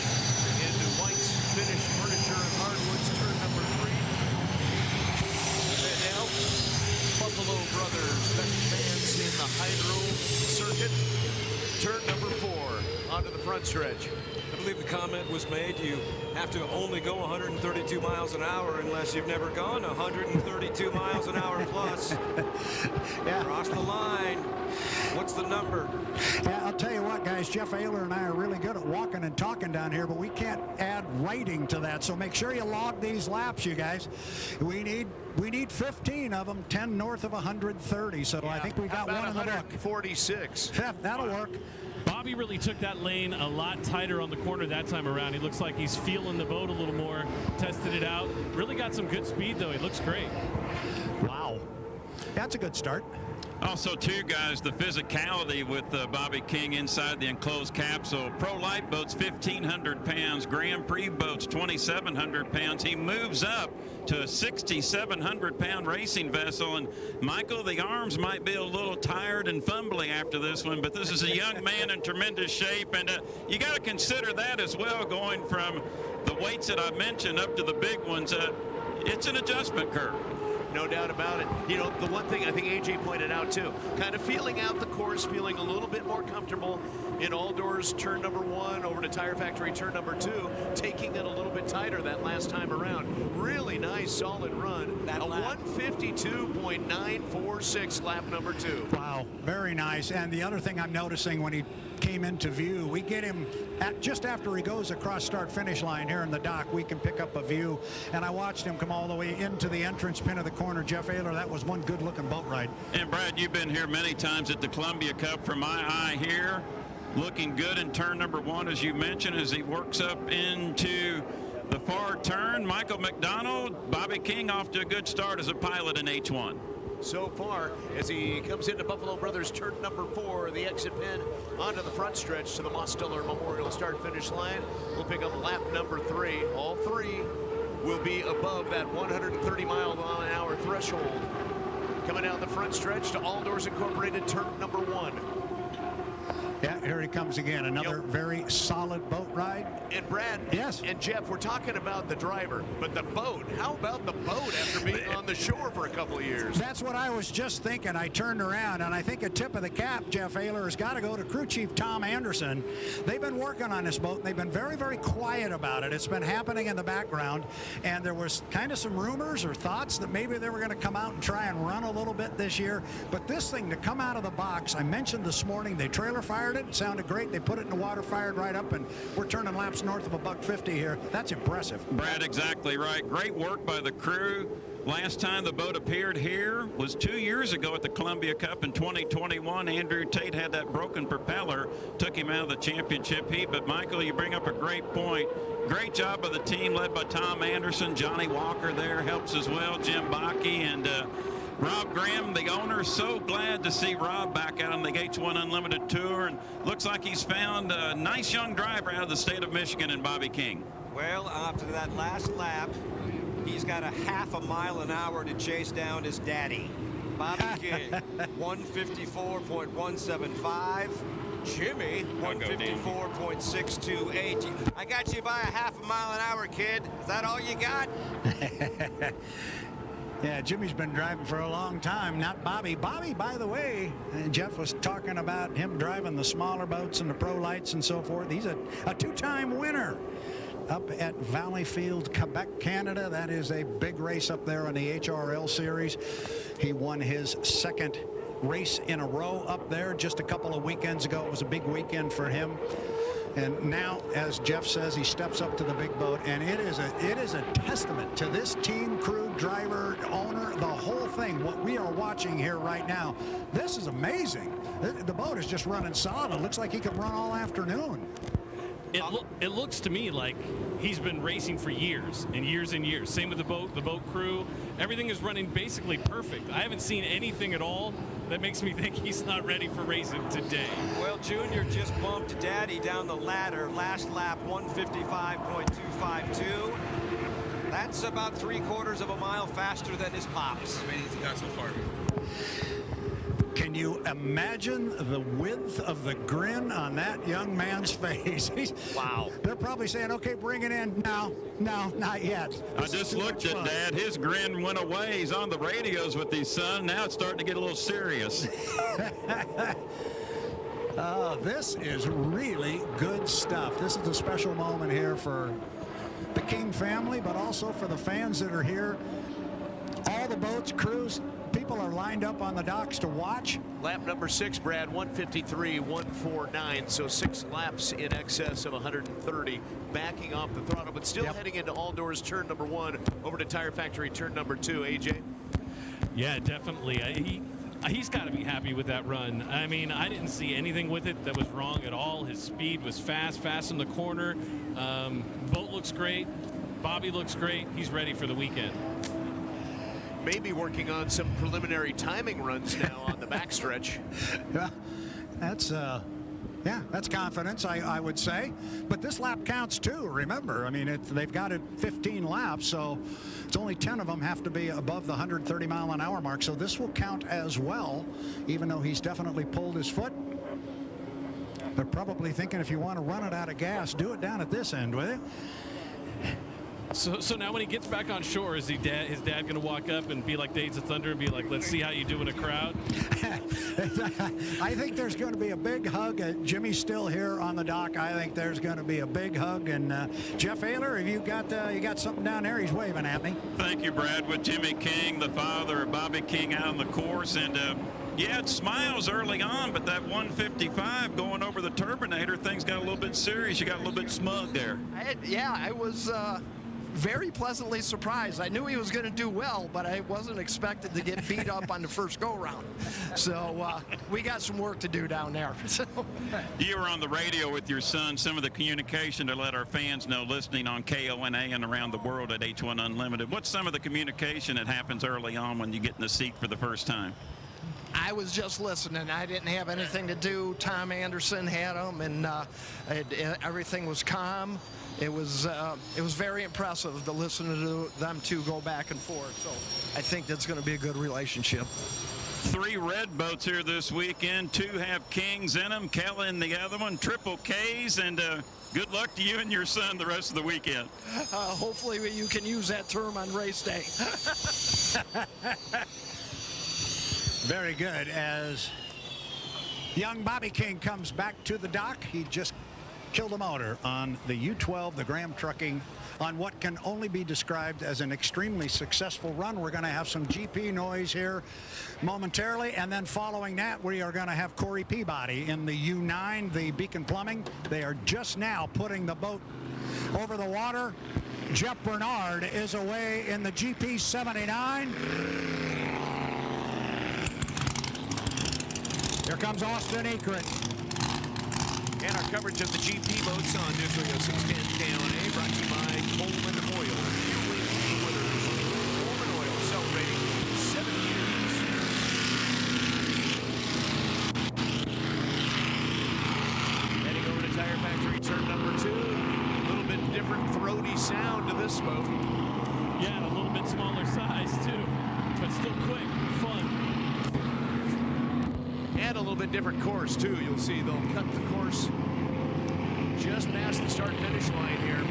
into White's Finished Furniture and Hardwoods, turn number 3. And now Buffalo Brothers, best fans in the hydro circuit. Turn number 4 onto the front stretch. I believe the comment was made, you have to only go 132 miles an hour unless you've never gone 132 miles an hour plus. Yeah. Cross the line. What's the number? Yeah, I'll tell you what, guys, Jeff Ayler and I are really good at walking and talking down here, but we can't add writing to that. So make sure you log these laps, you guys. We need 15 of them, 10 north of 130. So I think we got one in the book. 146. That'll work. Bobby really took that lane a lot tighter on the corner that time around. He looks like he's feeling the boat a little more, tested it out. Really got some good speed, though. He looks great. Wow. That's a good start. Also, too, guys, the physicality with Bobby King inside the enclosed capsule. Pro Light boats, 1,500 pounds. Grand Prix boats, 2,700 pounds. He moves up to a 6,700-pound racing vessel. And, Michael, the arms might be a little tired and fumbly after this one, but this is a young man in tremendous shape. And you got to consider that as well, going from the weights that I mentioned up to the big ones. It's an adjustment curve. No doubt about it. You know, the one thing I think AJ pointed out too, kind of feeling out the course, feeling a little bit more comfortable in all doors turn number 1 over to Tire Factory turn number 2, taking it a little bit tighter that last time around. Really nice, solid run. That 152.946 lap number 2. Wow, very nice. And the other thing I'm noticing when he came into view, we get him at just after he goes across start-finish line here in the dock, we can pick up a view. And I watched him come all the way into the entrance pin of the corner. Jeff Ayler, that was one good-looking boat ride. And, Brad, you've been here many times at the Columbia Cup. From my eye here, looking good in turn number 1, as you mentioned, as he works up into the far turn. Michael McDonald, Bobby King off to a good start as a pilot in H1. So far, as he comes into Buffalo Brothers turn number 4, the exit pin onto the front stretch to the Mosteller Memorial start-finish line. We'll pick up lap number 3. All 3 will be above that 130-mile-an-hour threshold. Coming down the front stretch to All Doors Incorporated turn number 1. Yeah, here he comes again. Another very solid boat ride. And Brad, yes, and Jeff, we're talking about the driver, but the boat, how about the boat after being on the shore for a couple of years? That's what I was just thinking. I turned around, and I think a tip of the cap, Jeff Ayler, has got to go to crew chief Tom Anderson. They've been working on this boat, and they've been very, very quiet about it. It's been happening in the background, and there was kind of some rumors or thoughts that maybe they were going to come out and try and run a little bit this year. But this thing to come out of the box, I mentioned this morning, they trailer fired it. It sounded great. They put it in the water, fired right up, and we're turning laps north of $150 here. That's impressive. Brad, exactly right. Great work by the crew. Last time the boat appeared here was 2 years ago at the Columbia Cup in 2021. Andrew Tate had that broken propeller, took him out of the championship heat. But, Michael, you bring up a great point. Great job by the team led by Tom Anderson. Johnny Walker there helps as well, Jim Bakke, and Rob Graham, the owner. So glad to see Rob back out on the H1 Unlimited Tour, and looks like he's found a nice young driver out of the state of Michigan in Bobby King. Well, after that last lap, he's got a half a mile an hour to chase down his daddy. Bobby King, 154.175. Jimmy, 154.628. I got you by a half a mile an hour, kid. Is that all you got? Yeah, Jimmy's been driving for a long time, not Bobby. Bobby, by the way, Jeff was talking about him driving the smaller boats and the Pro Lights and so forth. He's a two-time winner up at Valleyfield, Quebec, Canada. That is a big race up there on the HRL series. He won his second race in a row up there just a couple of weekends ago. It was a big weekend for him. And now, as Jeff says, he steps up to the big boat, and it is a testament to this team, crew, driver, owner, the whole thing, what we are watching here right now. This is amazing. The boat is just running solid. It looks like he could run all afternoon. It looks to me like he's been racing for years and years and years. Same with the boat crew. Everything is running basically perfect. I haven't seen anything at all that makes me think he's not ready for racing today. Well, Junior just bumped Daddy down the ladder. Last lap, 155.252. That's about 3/4 of a mile faster than his pops. How many has he got so far? Can you imagine the width of the grin on that young man's face. Wow. They're probably saying, okay, bring it in. No, not yet. I just looked at Dad. His grin went away. He's on the radios with his son. Now it's starting to get a little serious. This is really good stuff. This is a special moment here for the King family, but also for the fans that are here. All the boats, crews, people are lined up on the docks to watch. Lap number 6, Brad, 153.149, so 6 laps in excess of 130, backing off the throttle, but still heading into all doors turn number 1, over to Tire Factory turn number 2. AJ? Yeah, definitely. He's got to be happy with that run. I mean, I didn't see anything with it that was wrong at all. His speed was fast in the corner. Boat looks great. Bobby looks great. He's ready for the weekend. Maybe working on some preliminary timing runs now on the backstretch. Yeah, that's confidence, I would say. But this lap counts too, remember. I mean, they've got it 15 laps, so it's only 10 of them have to be above the 130-mile-an-hour mark. So this will count as well, even though he's definitely pulled his foot. They're probably thinking, if you want to run it out of gas, do it down at this end, will you? So now when he gets back on shore, is his dad going to walk up and be like Days of Thunder and be like, let's see how you do in a crowd? I think there's going to be a big hug. Jimmy's still here on the dock. I think there's going to be a big hug. And Jeff Ayler, have you got something down there? He's waving at me. Thank you, Brad. With Jimmy King, the father of Bobby King, out on the course. And yeah, it smiles early on, but that 155 going over the turbinator, things got a little bit serious. You got a little bit smug there. I was very pleasantly surprised. I knew he was going to do well, but I wasn't expected to get beat up on the first go-round. So we got some work to do down there. So. You were on the radio with your son. Some of the communication to let our fans know listening on KONA and around the world at H1 Unlimited. What's some of the communication that happens early on when you get in the seat for the first time? I was just listening. I didn't have anything to do. Tom Anderson had them, and everything was calm. It was very impressive to listen to them two go back and forth. So I think that's going to be a good relationship. 3 red boats here this weekend. 2 have Kings in them. Kelly in the other one. Triple Ks, and good luck to you and your son the rest of the weekend. Hopefully you can use that term on race day. Very good. As young Bobby King comes back to the dock, he just killed a motor on the U12, the Graham Trucking, on what can only be described as an extremely successful run. We're going to have some GP noise here momentarily, and then following that, we are going to have Corey Peabody in the U9, the Beacon Plumbing. They are just now putting the boat over the water. Jeff Bernard is away in the GP 79. Here comes Austin Ekert. And our coverage of the GP boats on News Radio 610 KONA, brought to you by Coleman Oil. Fueling winners. Coleman Oil, celebrating 7 years. Heading over to Tire Factory, turn number 2. A little bit different throaty sound to this boat. Yeah, and a little bit smaller size, too. But still quick, fun. And a little bit different course, too. You'll see they'll cut the course just past the start-finish line here.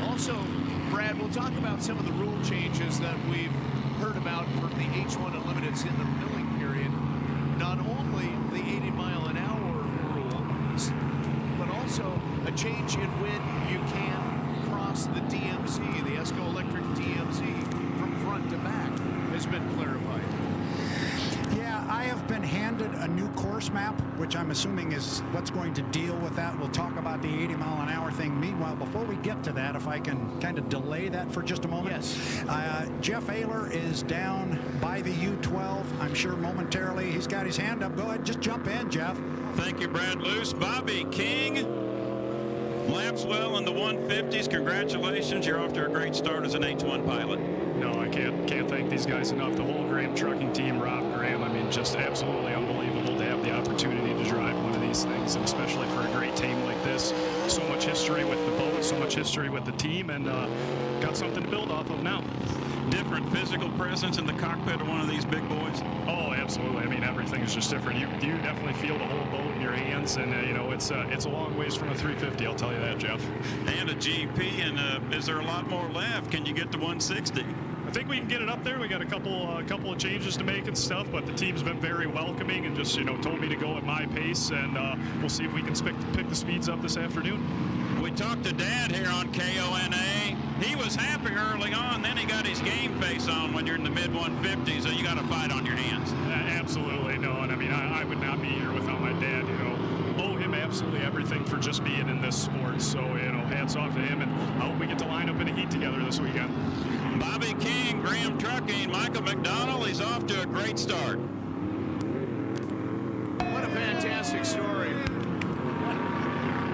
Also, Brad, we'll talk about some of the rule changes that we've heard about for the H1 Unlimiteds in the milling period. Not only the 80-mile-an-hour rule, but also a change in when you can cross the DMZ, the ESCO Electric DMZ, from front to back has been clarified. Yeah, I have been handed a new course map, which I'm assuming is what's going to deal with that. We'll talk about the 80-mile-an-hour thing. Meanwhile, before we get to that, if I can kind of delay that for just a moment. Yes. Jeff Ayler is down by the U12. I'm sure momentarily he's got his hand up. Go ahead, just jump in, Jeff. Thank you, Brad Luce. Bobby King laps well in the 150s. Congratulations. You're off to a great start as an H1 pilot. No, I can't thank these guys enough. The whole Graham Trucking team, Rob Graham, I mean, just absolutely unbelievable to have the opportunity to drive one of these things, and especially for a great team like this. So much history with the boat, so much history with the team, and got something to build off of now. Different physical presence in the cockpit of one of these big boys? Oh, absolutely. I mean, everything is just different. You definitely feel the whole boat in your hands, and it's a long ways from a 350. I'll tell you that, Jeff. And a GP, and is there a lot more left? Can you get to 160? I think we can get it up there. We got a couple of changes to make and stuff, but the team's been very welcoming and just told me to go at my pace, and we'll see if we can pick the speeds up this afternoon. We talked to Dad here on KONA. He was happy early on, then he got his game face on when you're in the mid-150s, so you got a fight on your hands. Absolutely, no, and I mean, I would not be here without my dad, owe him absolutely everything for just being in this sport, so, hats off to him, and I hope we get to line up in a heat together this weekend. Bobby King, Graham Trucking, Michael McDonald, he's off to a great start. What a fantastic story.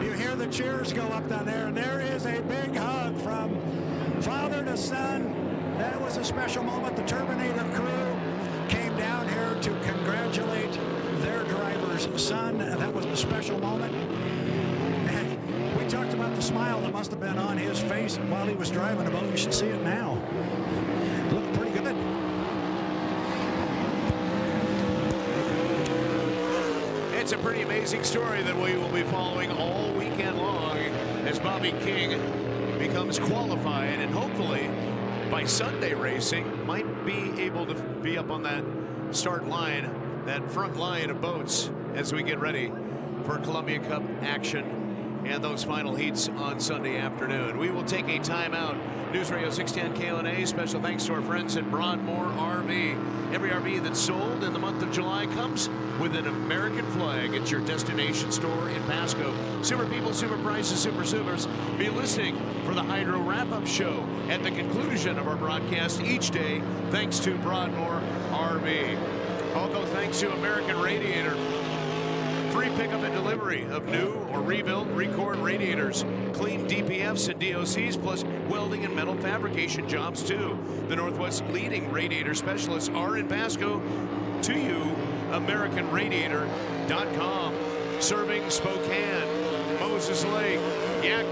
You hear the cheers go up down there, and there is a big hug from father to son. That was a special moment. The Terminator crew came down here to congratulate their driver's son. That was a special moment. And we talked about the smile that must have been on his face while he was driving the boat. You should see it now. Looked pretty good. It's a pretty amazing story that we will be following all weekend long as Bobby King becomes qualified, and hopefully by Sunday racing might be able to be up on that start line, that front line of boats as we get ready for Columbia Cup action and those final heats on Sunday afternoon. We will take a timeout. News Radio 610 KONA. Special thanks to our friends at Broadmoor RV. Every RV that's sold in the month of July comes with an American flag. It's your destination store in Pasco. Super people, super prices, super supers. Be listening for the Hydro wrap-up show at the conclusion of our broadcast each day, thanks to Broadmoor RV. Also thanks to American Radiator. Free pickup and delivery of new or rebuilt Record radiators, clean DPFs and DOCs, plus welding and metal fabrication jobs too. The Northwest's leading radiator specialists are in Pasco. To you, AmericanRadiator.com. Serving Spokane, Moses Lake, Yak.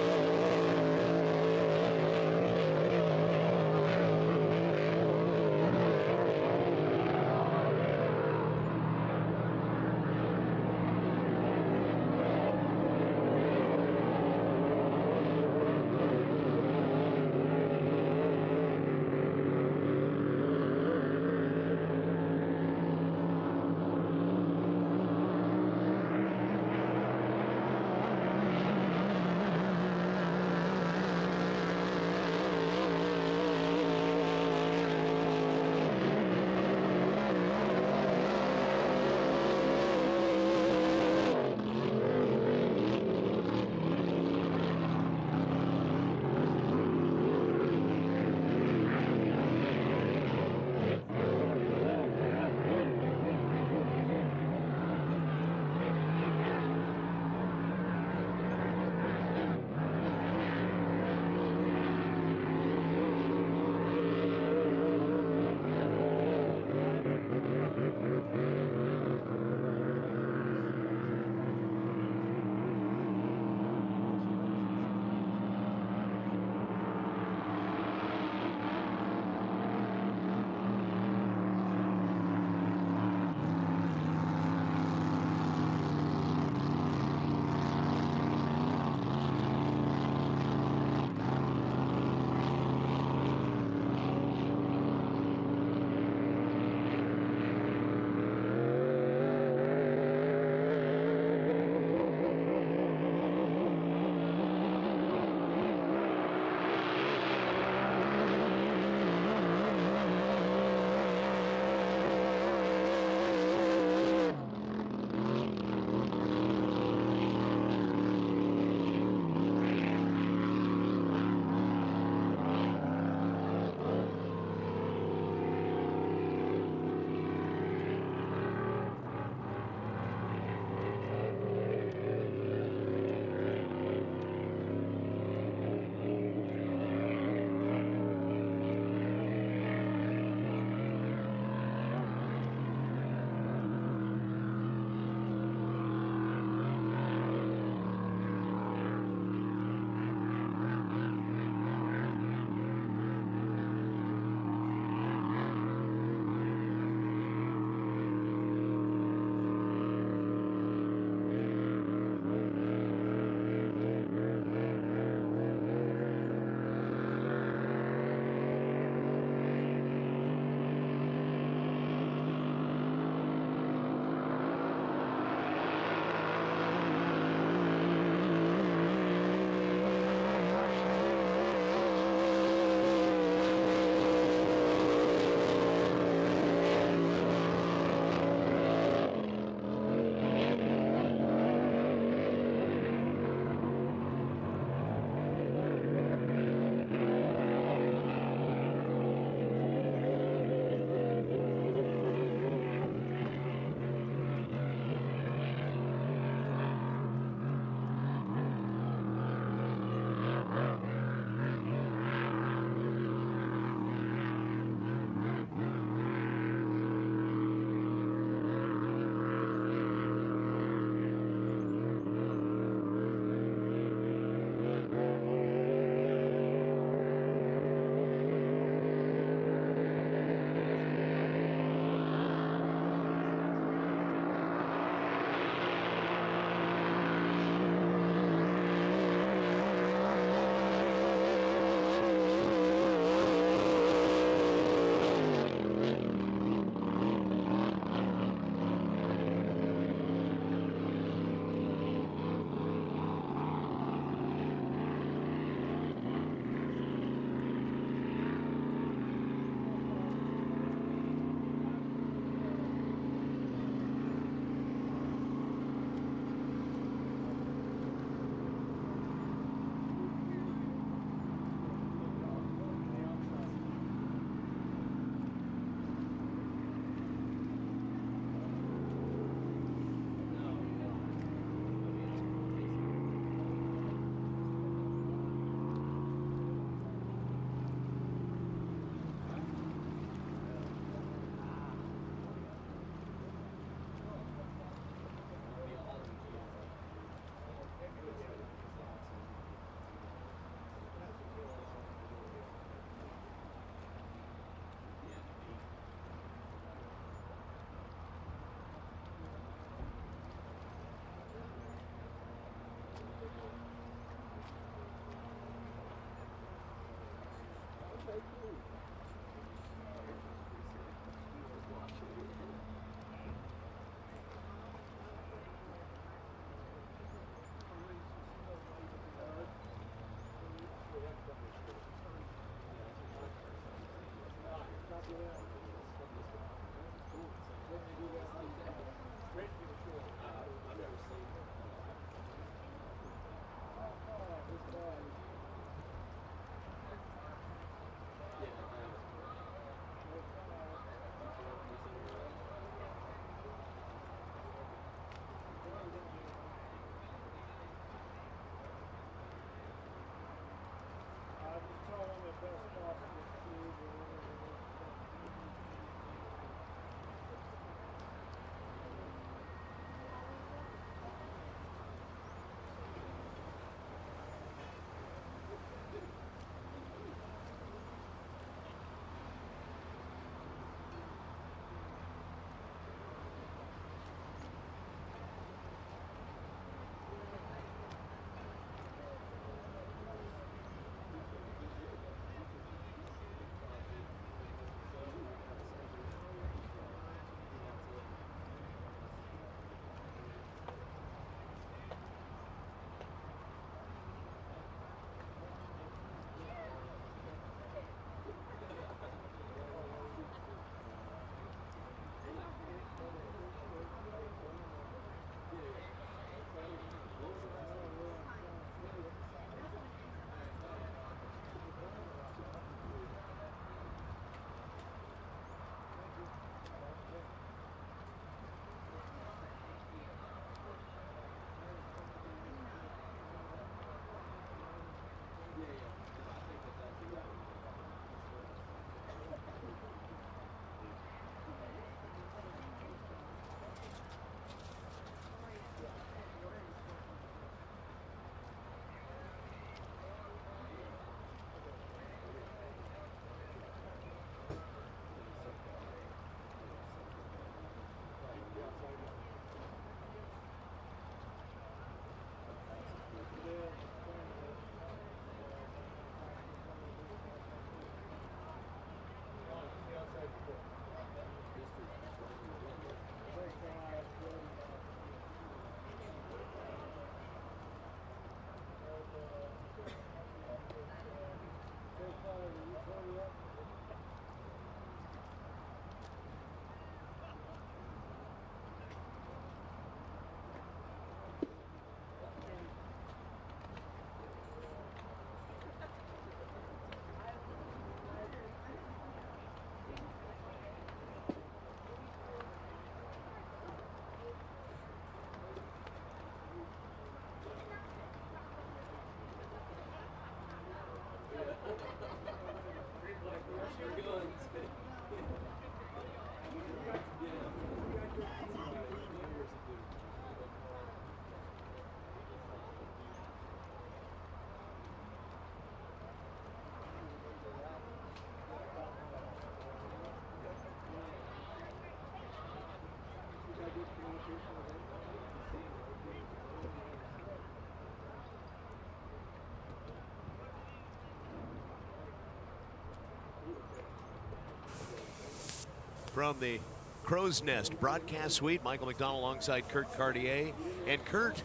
From the Crow's Nest broadcast suite, Michael McDonald alongside Kurt Cartier. And Kurt,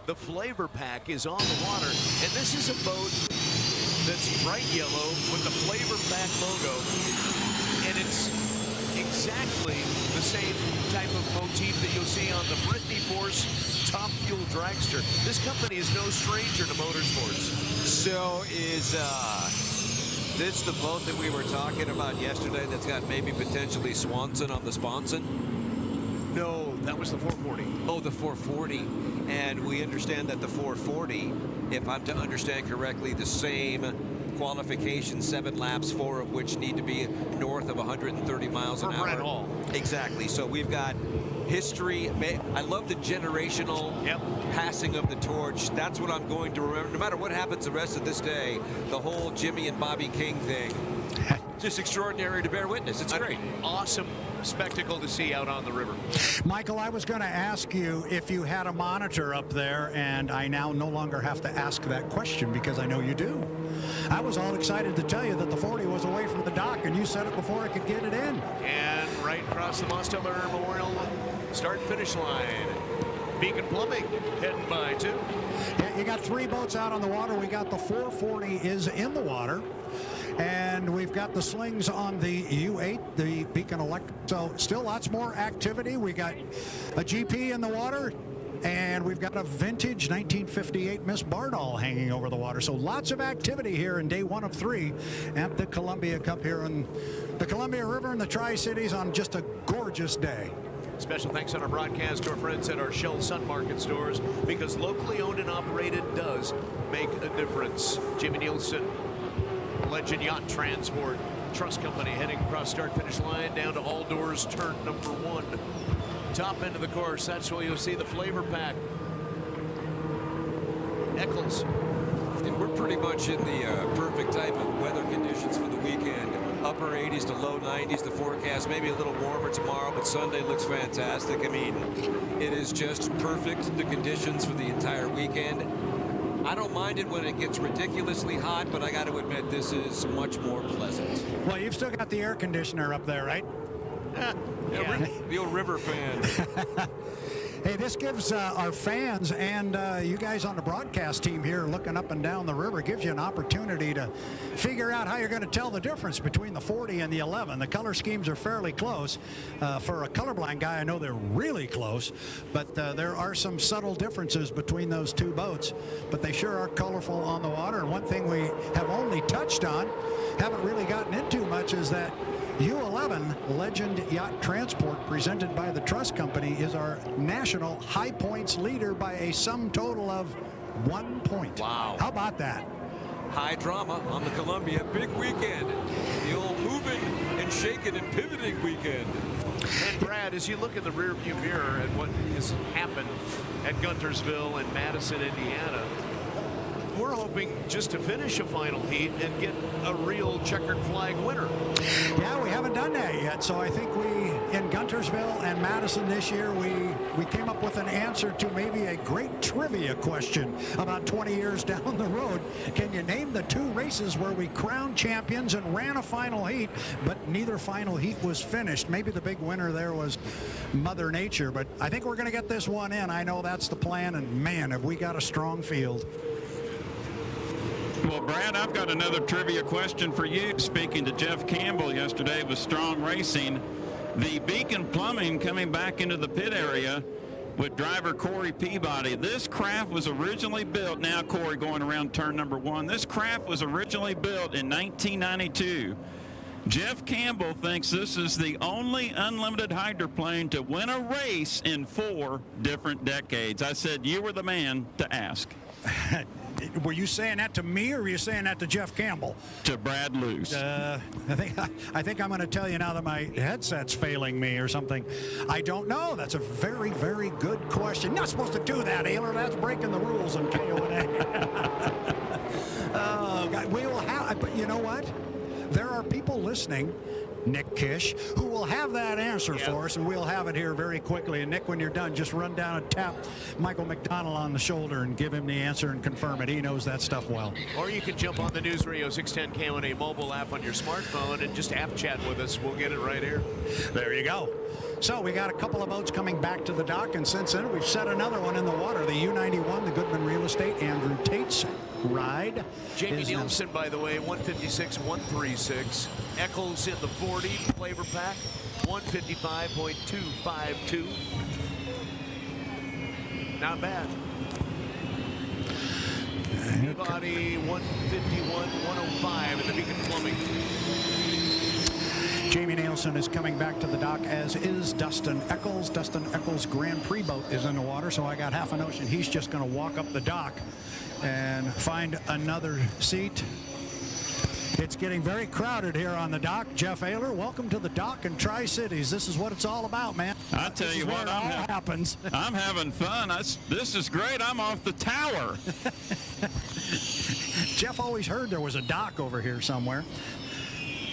the flavor pack is on the water. And this is a boat that's bright yellow with the flavor pack logo. And it's exactly the same type of motif that you'll see on the Brittany Force Top Fuel Dragster. This company is no stranger to motorsports. So is this the boat that we were talking about yesterday that's got maybe potentially Swanson on the sponson? No, that was the 440. Oh, the 440. And we understand that the 440, if I'm to understand correctly, the same qualification, 7 laps, 4 of which need to be north of 130 miles an hour. Brett Hall. Exactly. So we've got history. I love the generational passing of the torch. That's what I'm going to remember. No matter what happens the rest of this day, the whole Jimmy and Bobby King thing, just extraordinary to bear witness. It's great. Awesome spectacle to see out on the river. Michael, I was going to ask you if you had a monitor up there, and I now no longer have to ask that question because I know you do. I was all excited to tell you that the 40 was away from the dock, and you said it before I could get it in. And right across the Mosteller Memorial start-finish line. Beacon Plumbing heading by 2. Yeah, you got 3 boats out on the water. We got the 440 is in the water. And we've got the slings on the U8, the Beacon Electric. So still lots more activity. We got a GP in the water, and we've got a vintage 1958 Miss Bardall hanging over the water. So lots of activity here in day 1 of 3 at the Columbia Cup here in the Columbia River in the Tri-Cities on just a gorgeous day. Special thanks on our broadcast to our friends at our Shell Sun Market stores, because locally owned and operated does make a difference. Jimmy Nielsen, Legend Yacht Transport Trust Company, heading across start-finish line down to All Doors turn number 1. Top end of the course, that's where you'll see the flavor pack. Eccles. And we're pretty much in the perfect type of weather conditions for the weekend. Upper 80s to low 90s, the forecast. Maybe a little warmer tomorrow, but Sunday looks fantastic. I mean, it is just perfect, the conditions for the entire weekend. I don't mind it when it gets ridiculously hot, but I got to admit this is much more pleasant. Well, you've still got the air conditioner up there, right? Yeah. Real river fan. Hey, this gives our fans and you guys on the broadcast team here looking up and down the river, gives you an opportunity to figure out how you're going to tell the difference between the 40 and the 11. The color schemes are fairly close. For a colorblind guy, I know they're really close, but there are some subtle differences between those 2 boats, but they sure are colorful on the water. And one thing we have only touched on, haven't really gotten into much, is that U11 Legend Yacht Transport, presented by the Trust Company, is our national high points leader by a sum total of 1 point. Wow. How about that? High drama on the Columbia. Big weekend. The old moving and shaking and pivoting weekend. And Brad, as you look in the rearview mirror at what has happened at Guntersville and Madison, Indiana, we're hoping just to finish a final heat and get a real checkered flag winner. Yeah, we haven't done that yet. So I think in Guntersville and Madison this year, we came up with an answer to maybe a great trivia question about 20 years down the road. Can you name the 2 races where we crowned champions and ran a final heat, but neither final heat was finished? Maybe the big winner there was Mother Nature, but I think we're going to get this one in. I know that's the plan, and man, have we got a strong field. Well, Brad, I've got another trivia question for you. Speaking to Jeff Campbell yesterday with Strong Racing, the Beacon Plumbing coming back into the pit area with driver Corey Peabody. This craft was originally built, now Corey going around turn number 1, this craft was originally built in 1992. Jeff Campbell thinks this is the only unlimited hydroplane to win a race in 4 different decades. I said you were the man to ask. Were you saying that to me, or were you saying that to Jeff Campbell? To Brad Luce. I think I'm going to tell you now that my headset's failing me or something. I don't know. That's a very, very good question. Not supposed to do that, Ayler. That's breaking the rules in KONA. Oh, God. We will have, but you know what? There are people listening Nick Kish, who will have that answer for us, and we'll have it here very quickly. And Nick, when you're done, just run down and tap Michael McDonald on the shoulder and give him the answer and confirm it. He knows that stuff well. Or you can jump on the News Radio 610 KONA mobile app on your smartphone and just app chat with us. We'll get it right here. There you go. So we got a couple of boats coming back to the dock, and since then we've set another one in the water. The U-91, the Goodman Real Estate, Andrew Tate's ride. Jamie Nielsen, by the way, 156, 136. Eccles in the 40 flavor pack, 155.252. Not bad. Peabody 151, 105 in the Beacon Plumbing. Jamie Nielsen is coming back to the dock, as is Dustin Eccles. Dustin Eccles' Grand Prix boat is in the water, so I got half a notion he's just going to walk up the dock and find another seat. It's getting very crowded here on the dock. Jeff Ayler, welcome to the dock in Tri-Cities. This is what it's all about, man. I tell you what, happens. I'm having fun. This is great. I'm off the tower. Jeff always heard there was a dock over here somewhere.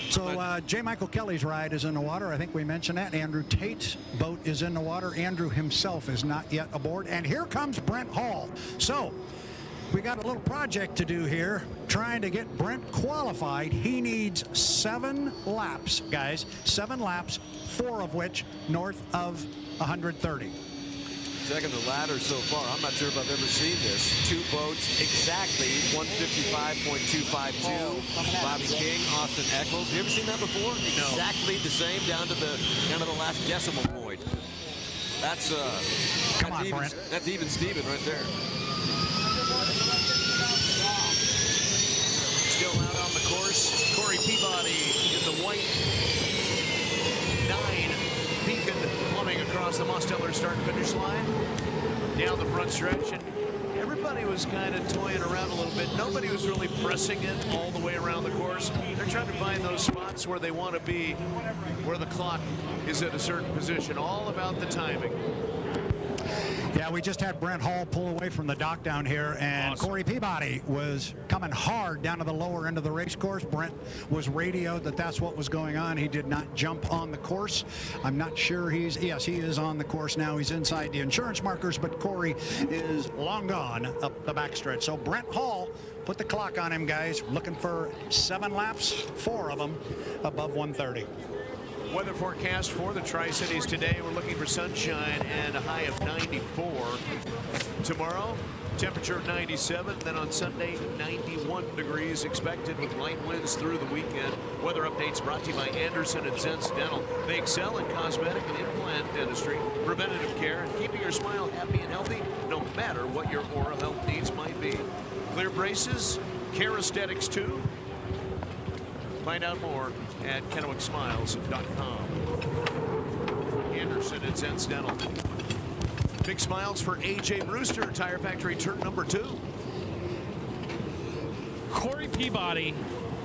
So J. Michael Kelly's ride is in the water. I think we mentioned that. Andrew Tate's boat is in the water. Andrew himself is not yet aboard. And here comes Brent Hall. So we got a little project to do here, trying to get Brent qualified. He needs 7 laps, guys. 7 laps, 4 of which north of 130. Second to ladder so far. I'm not sure if I've ever seen this. 2 boats exactly 155.252. Bobby King, Austin Eccles. You ever seen that before? No. Exactly the same down to the last decimal point. That's that's even Steven right there. Still out on the course, Corey Peabody in the white 9 Beacon Plumbing across the Mosteller start and finish line. Down the front stretch, and everybody was kind of toying around a little bit. Nobody was really pressing it all the way around the course. They're trying to find those spots where they want to be, where the clock is at a certain position. All about the timing. Yeah, we just had Brent Hall pull away from the dock down here, and awesome. Corey Peabody was coming hard down to the lower end of the race course. Brent was radioed that that's what was going on. He did not jump on the course. I'm not sure yes, he is on the course now. He's inside the insurance markers, but Corey is long gone up the backstretch. So Brent Hall, put the clock on him, guys. Looking for 7 laps, 4 of them above 130. Weather forecast for the Tri-Cities today. We're looking for sunshine and a high of 94. Tomorrow, temperature 97. Then on Sunday, 91 degrees expected with light winds through the weekend. Weather updates brought to you by Anderson and Zents Dental. They excel in cosmetic and implant dentistry, preventative care, and keeping your smile happy and healthy no matter what your oral health needs might be. Clear braces, Care Aesthetics too. Find out more at KennewickSmiles.com. Anderson and Zents Dental. Big smiles for A.J. Brewster, Tire Factory turn number 2. Corey Peabody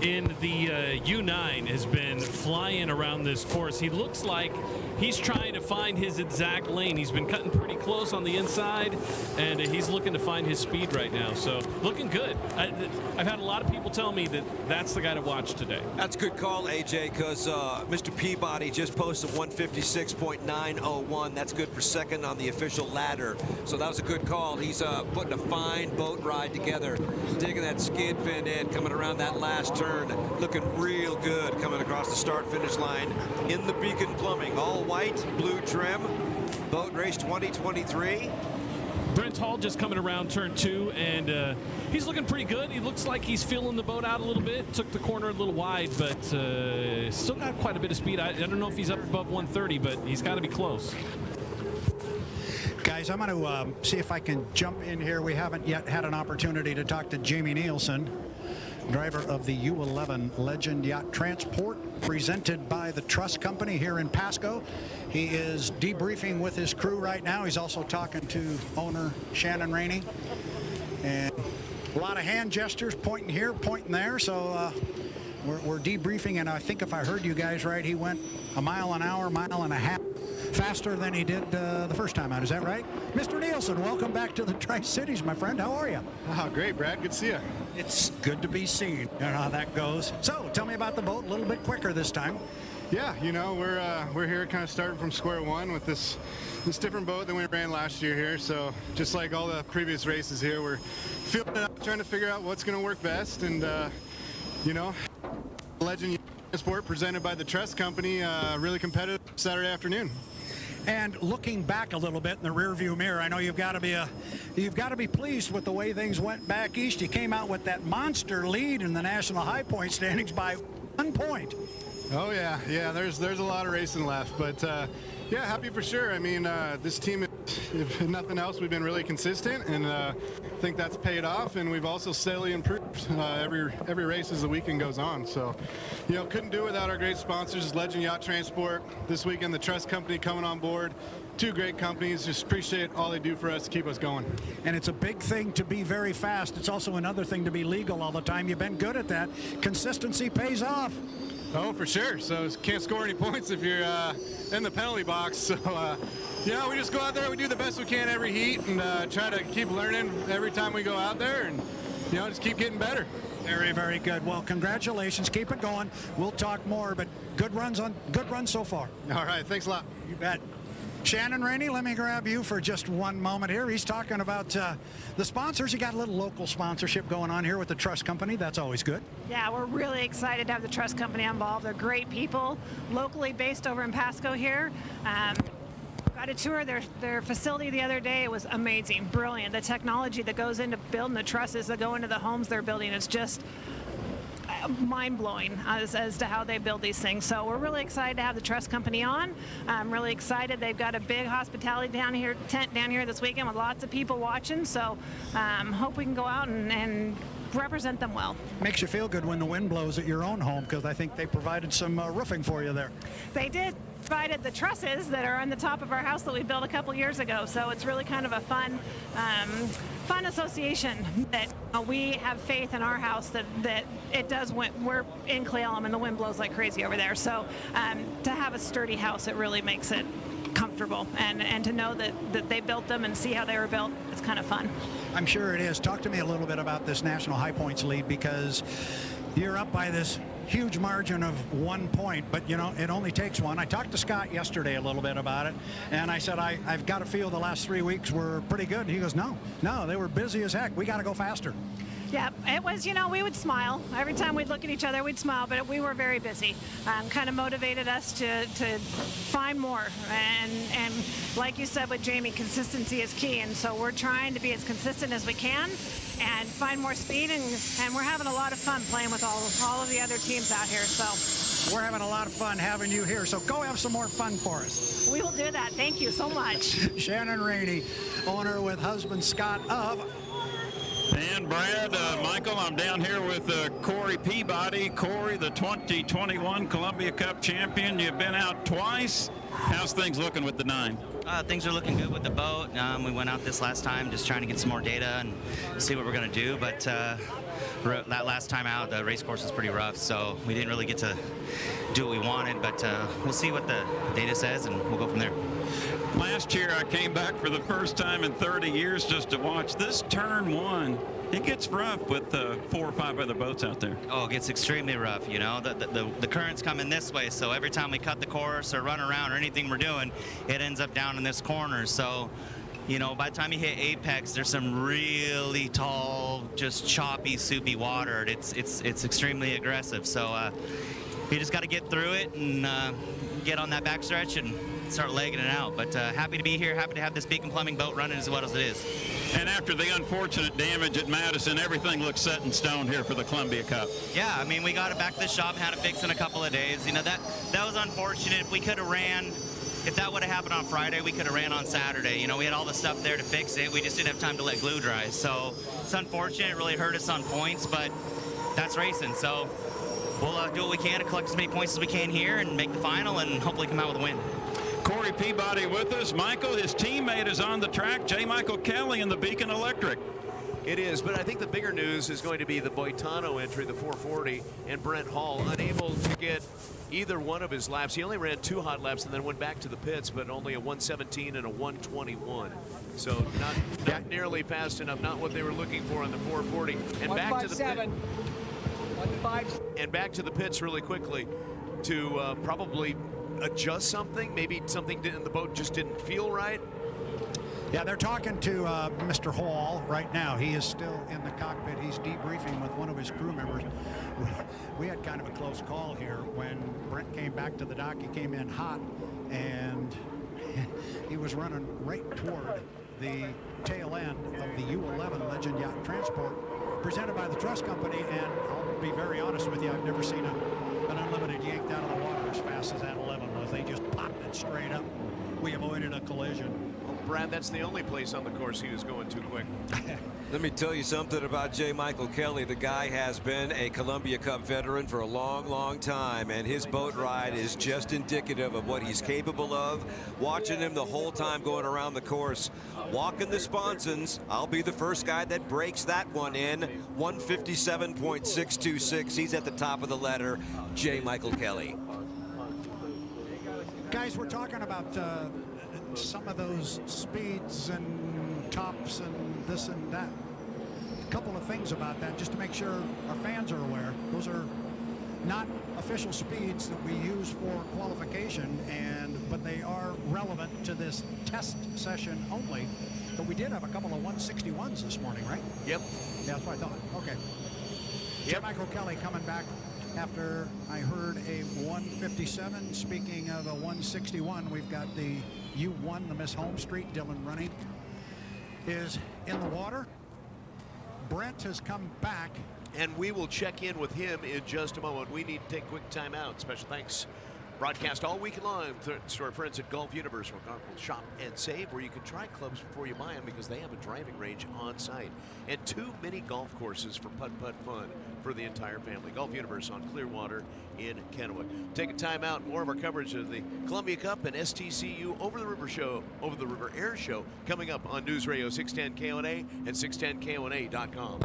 in the U9 has been flying around this course. He looks like he's trying to find his exact lane. He's been cutting pretty close on the inside, and he's looking to find his speed right now. So looking good. I've had a lot of people tell me that that's the guy to watch today. That's a good call, AJ, because Mr. Peabody just posted 156.901. That's good for second on the official ladder. So that was a good call. He's putting a fine boat ride together, digging that skid fin in, coming around that last turn, looking real good coming across the start-finish line in the Beacon Plumbing. All white, blue trim, boat race 2023. Brent Hall just coming around turn 2, and he's looking pretty good. He looks like he's feeling the boat out a little bit. Took the corner a little wide, but still got quite a bit of speed. I don't know if he's up above 130, but he's got to be close. Guys, I'm going to see if I can jump in here. We haven't yet had an opportunity to talk to Jamie Nielsen, driver of the U11 Legend Yacht Transport, presented by the Trust Company here in Pasco. He is debriefing with his crew right now. He's also talking to owner Shannon Rainey. And a lot of hand gestures, pointing here, pointing there. So we're debriefing, and I think if I heard you guys right, he went a mile an hour, mile and a half faster than he did the first time out. Is that right? Mr. Nielsen, welcome back to the Tri-Cities, my friend. How are you? Oh, great, Brad. Good to see you. It's good to be seen. You know how that goes. So tell me about the boat a little bit quicker this time. Yeah, you know, we're here kind of starting from square one with this different boat than we ran last year here. So just like all the previous races here, we're feeling it out, trying to figure out what's going to work best. And you know, Legend Sport presented by the Trust Company, really competitive Saturday afternoon. And looking back a little bit in the rearview mirror, I know you've got to be pleased with the way things went back east. You came out with that monster lead in the national high point standings by 1 point. Oh yeah, there's a lot of racing left, but yeah, happy for sure. I mean, this team, if nothing else, we've been really consistent, and I think that's paid off, and we've also steadily improved every race as the weekend goes on. So, you know, couldn't do it without our great sponsors, Legend Yacht Transport. This weekend, the Trust Company coming on board. Two great companies. Just appreciate all they do for us to keep us going. And it's a big thing to be very fast. It's also another thing to be legal all the time. You've been good at that. Consistency pays off. Oh, for sure. So can't score any points if you're in the penalty box. So, yeah, we just go out there, we do the best we can every heat, and try to keep learning every time we go out there, and, you know, just keep getting better. Very, very good. Well, congratulations. Keep it going. We'll talk more, but good runs so far. All right. Thanks a lot. You bet. Shannon Rainey, let me grab you for just one moment here. He's talking about the sponsors. You got a little local sponsorship going on here with the Trust Company. That's always good. Yeah, we're really excited to have the Trust Company involved. They're great people, locally based over in Pasco here. Got a tour their facility the other day. It was amazing, brilliant. The technology that goes into building the trusses that go into the homes they're building is just mind-blowing as to how they build these things. So we're really excited to have the Trust Company on. I'm really excited. They've got a big hospitality tent down here this weekend with lots of people watching. So hope we can go out and represent them well. Makes you feel good when the wind blows at your own home, because I think they provided some roofing for you there. They did. Provided the trusses that are on the top of our house that we built a couple years ago. So it's really kind of a fun association that we have faith in our house that it does when we're in Cle Elum and the wind blows like crazy over there. So to have a sturdy house, it really makes it comfortable, and to know that they built them and see how they were built, it's kind of fun. I'm sure it is. Talk to me a little bit about this national high points lead, because you're up by this huge margin of 1 point, but you know, it only takes one. I talked to Scott yesterday a little bit about it, and I said, I've got to feel the last 3 weeks were pretty good. And he goes, no, they were busy as heck. We got to go faster. Yeah, it was, you know, we would smile. Every time we'd look at each other, we'd smile, but we were very busy. Kind of motivated us to find more. And like you said with Jamie, consistency is key. And so we're trying to be as consistent as we can and find more speed. And we're having a lot of fun playing with all of the other teams out here. So we're having a lot of fun having you here. So go have some more fun for us. We will do that. Thank you so much. Shannon Rainey, owner with husband Scott of... And Brad, Michael, I'm down here with Corey Peabody. Corey, the 2021 Columbia Cup champion. You've been out twice. How's things looking with the 9? Things are looking good with the boat. We went out this last time just trying to get some more data and see what we're going to do. But that last time out, the race course was pretty rough, so we didn't really get to do what we wanted. But we'll see what the data says, and we'll go from there. Last year, I came back for the first time in 30 years just to watch this turn 1. It gets rough with 4 or 5 other boats out there. Oh, it gets extremely rough, you know. The current's coming this way, so every time we cut the course or run around or anything we're doing, it ends up down in this corner. So, you know, by the time you hit apex, there's some really tall, just choppy, soupy water. It's extremely aggressive. So you just got to get through it and get on that backstretch and start legging it out. But happy to be here, happy to have this Beacon Plumbing boat running as well as it is. And after the unfortunate damage at Madison, everything looks set in stone here for the Columbia Cup. Yeah, I mean, we got it back to the shop, had it fixed in a couple of days. You know, that was unfortunate. If we could have ran, if that would have happened on Friday, we could have ran on Saturday. You know, we had all the stuff there to fix it. We just didn't have time to let glue dry. So it's unfortunate. It really hurt us on points, but that's racing. So we'll do what we can to collect as many points as we can here and make the final and hopefully come out with a win. Corey Peabody with us. Michael, his teammate, is on the track. J. Michael Kelly in the Beacon Electric. It is, but I think the bigger news is going to be the Boitano entry, the 440, and Brent Hall unable to get either one of his laps. He only ran 2 hot laps and then went back to the pits, but only a 117 and a 121. So not nearly fast enough, not what they were looking for on the 440. And back to the pit. And back to the pits really quickly. to probably adjust something. Maybe something in the boat just didn't feel right. Yeah, they're talking to Mr. Hall right now. He is still in the cockpit. He's debriefing with one of his crew members. We had kind of a close call here when Brent came back to the dock. He came in hot, and he was running right toward the tail end of the U-11 Legend Yacht Transport presented by the Trust Company. And I'll be very honest with you, I've never seen an unlimited yanked out of the water as fast as that 11 was. They just popped it straight up. We avoided a collision. Well, Brad, that's the only place on the course he was going too quick. Let me tell you something about J. Michael Kelly. The guy has been a Columbia Cup veteran for a long, long time, and his boat ride is just indicative of what he's capable of. Watching him the whole time going around the course, walking the sponsons, I'll be the first guy that breaks that one in. 157.626. He's at the top of the ladder. J. Michael Kelly. Guys, we're talking about some of those speeds and tops and this and that. A couple of things about that, just to make sure our fans are aware. Those are not official speeds that we use for qualification, but they are relevant to this test session only. But we did have a couple of 161s this morning, right? Yep. Yeah, that's what I thought. Okay. Yep. Michael Kelly coming back after I heard a 157. Speaking of a 161, we've got the U1, the Miss Home Street. Dylan Running is in the water. Brent has come back. And we will check in with him in just a moment. We need to take a quick timeout. Special thanks. Broadcast all week long to our friends at Golf Universe, where golf will shop and save, where you can try clubs before you buy them because they have a driving range on site and 2 mini golf courses for putt-putt fun for the entire family. Golf Universe on Clearwater in Kennewick. Take a timeout. More of our coverage of the Columbia Cup and STCU Over the River Air Show coming up on News Radio 610 KONA and 610KONA.com.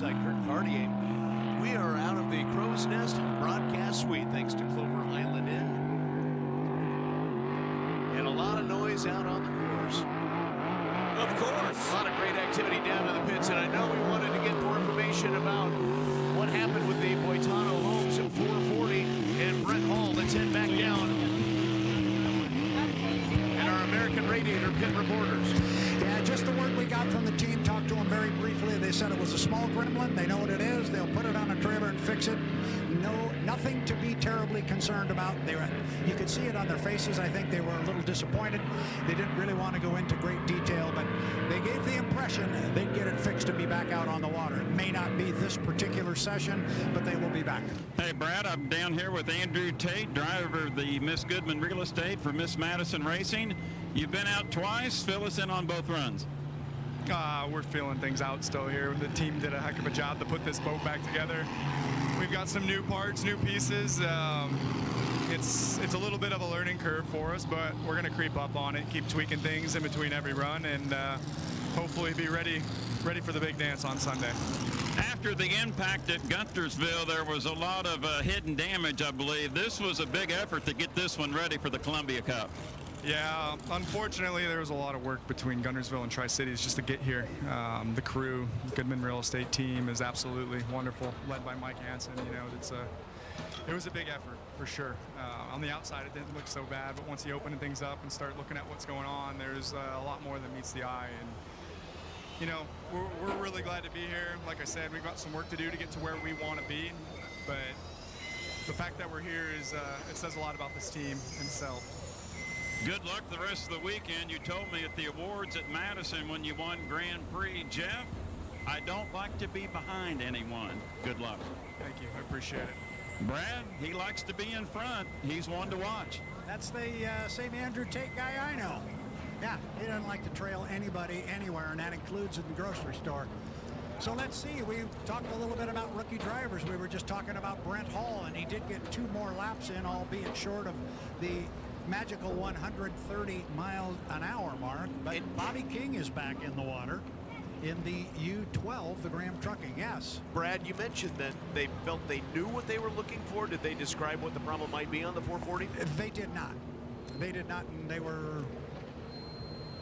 alongside Kurt Cartier. We are out of the Crow's Nest broadcast suite thanks to Clover Island Inn. And a lot of noise out on the course. Of course. A lot of great activity down to the pits, and I know we wanted to get more information about what happened with the Boitano homes at 440 and Brent Hall. Let's head back down. And our American Radiator pit reporters. Yeah, just the word we got from the team. Talked to them very briefly. They said it was a small gremlin. They know what it is. They'll put it on a trailer and fix it. Nothing to be terribly concerned about. You could see it on their faces. I think they were a little disappointed. They didn't really want to go into great detail, but they gave the impression they'd get it fixed to be back out on the water. It may not be this particular session, but they will be back. Hey, Brad, I'm down here with Andrew Tate, driver of the Miss Goodman Real Estate for Miss Madison Racing. You've been out twice. Fill us in on both runs. We're feeling things out still here. The team did a heck of a job to put this boat back together. We've got some new parts, new pieces. It's a little bit of a learning curve for us, but we're going to creep up on it, keep tweaking things in between every run, and hopefully be ready for the big dance on Sunday. After the impact at Guntersville, there was a lot of hidden damage, I believe. This was a big effort to get this one ready for the Columbia Cup. Yeah, unfortunately, there was a lot of work between Guntersville and Tri-Cities just to get here. The crew, Goodman Real Estate team is absolutely wonderful, led by Mike Hansen. You know, it was a big effort for sure. On the outside, it didn't look so bad, but once you open things up and start looking at what's going on, there's a lot more than meets the eye. And you know, we're really glad to be here. Like I said, we've got some work to do to get to where we want to be, but the fact that we're here is it says a lot about this team itself. Good luck the rest of the weekend. You told me at the awards at Madison when you won Grand Prix, Jeff, I don't like to be behind anyone. Good luck. Thank you. I appreciate it. Brad, he likes to be in front. He's one to watch. That's the same Andrew Tate guy I know. Yeah, he doesn't like to trail anybody anywhere, and that includes in the grocery store. So let's see. We talked a little bit about rookie drivers. We were just talking about Brent Hall, and he did get 2 more laps in, albeit short of the magical 130 miles an hour mark. But Bobby King is back in the water in the U12, the Graham Trucking. Yes. Brad, you mentioned that they felt they knew what they were looking for. Did they describe what the problem might be on the 440? They did not. They did not, and they were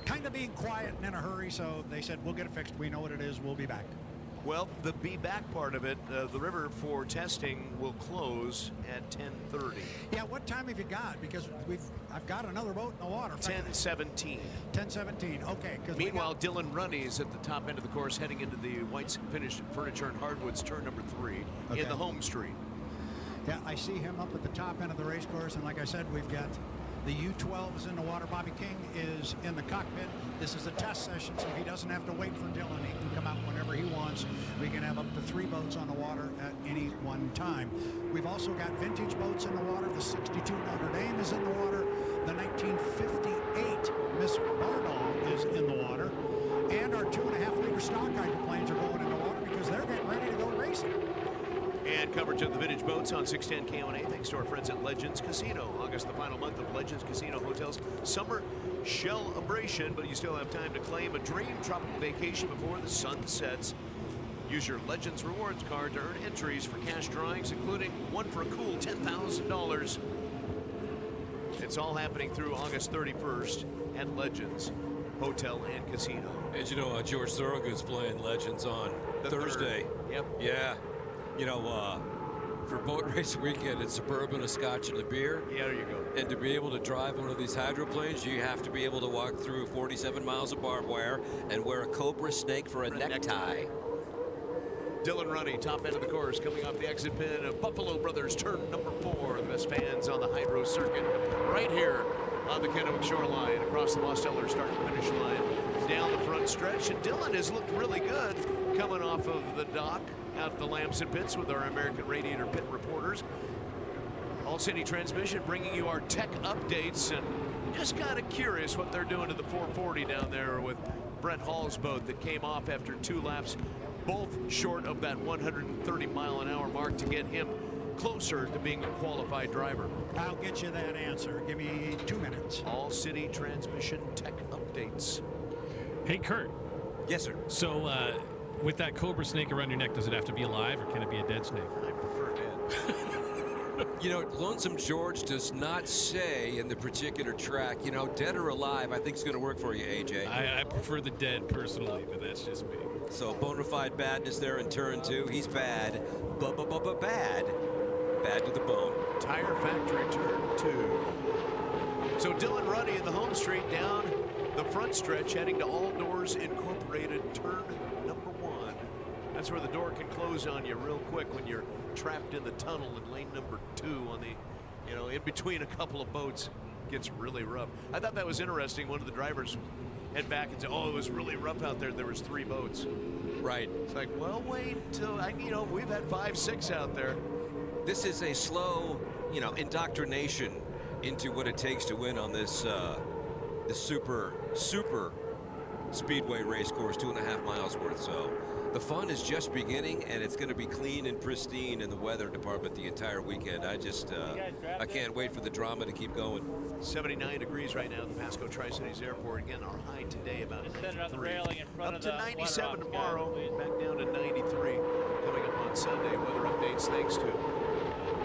kind of being quiet and in a hurry, so they said, we'll get it fixed. We know what it is. We'll be back. Well, the be back part of it, the river for testing will close at 10:30. Yeah, what time have you got? Because I've got another boat in the water. 10:17. 10:17. Okay. Meanwhile, Dylan Runney's at the top end of the course, heading into the White's Finished Furniture and Hardwoods turn number 3 in the home street. Yeah, I see him up at the top end of the race course, and like I said, we've got the U12 is in the water. Bobby King is in the cockpit. This is a test session, so he doesn't have to wait for Dylan. He can come out whenever he wants. We can have up to 3 boats on the water at any one time. We've also got vintage boats in the water. The 62 Notre Dame is in the water. The 1958 Miss Bardol is in the water. And our 2.5-liter stock hydroplanes are going in the water because they're getting ready to go racing. And coverage of the vintage boats on 610 KONA thanks to our friends at Legends Casino. August, the final month of Legends Casino Hotel's summer celebration, but you still have time to claim a dream tropical vacation before the sun sets. Use your Legends Rewards card to earn entries for cash drawings, including one for a cool $10,000. It's all happening through August 31st at Legends Hotel and Casino. And you know, George Thorogood's playing Legends on Thursday. Yep. Yeah. You know, for boat race weekend, it's a bourbon, a scotch, and a beer. Yeah, there you go. And to be able to drive one of these hydroplanes, you have to be able to walk through 47 miles of barbed wire and wear a cobra snake for a necktie. Dylan Runney, top end of the course, coming off the exit pin of Buffalo Brothers, turn number 4. The best fans on the hydro circuit, right here on the Kennewick shoreline, across the Mosteller start to finish line, down the front stretch. And Dylan has looked really good coming off of the dock out at the Lamson pits with our American Radiator pit reporters. All City Transmission bringing you our tech updates, and just kind of curious what they're doing to the 440 down there with Brent Hall's boat that came off after 2 laps, both short of that 130 mile an hour mark to get him closer to being a qualified driver. I'll get you that answer. Give me 2 minutes. All City Transmission tech updates. Hey, Kurt. Yes, sir. So with that cobra snake around your neck, does it have to be alive or can it be a dead snake? I prefer dead. You know, Lonesome George does not say in the particular track, you know, dead or alive. I think it's going to work for you, AJ. I prefer the dead personally, but that's just me. So bona fide badness there in turn 2. He's bad, bad. Bad to the bone. Tire Factory turn 2. So Dylan Ruddy in the home straight down the front stretch, heading to All Doors Incorporated turn number 1. That's where the door can close on you real quick when you're trapped in the tunnel in lane number 2 on the, you know, in between a couple of boats. Gets really rough. I thought that was interesting. One of the drivers head back and say, oh, it was really rough out there. There was 3 boats. Right. It's like, well, wait till, you know, we've had 5, 6 out there. This is a slow, you know, indoctrination into what it takes to win on this the super speedway race course, 2.5 miles worth. So the fun is just beginning, and it's going to be clean and pristine in the weather department the entire weekend. I just I can't wait for the drama to keep going. 79 degrees right now at the Pasco Tri-Cities Airport. Again, our high today about 93. Up to 97 tomorrow, back down to 93 coming up on Sunday. Weather updates thanks to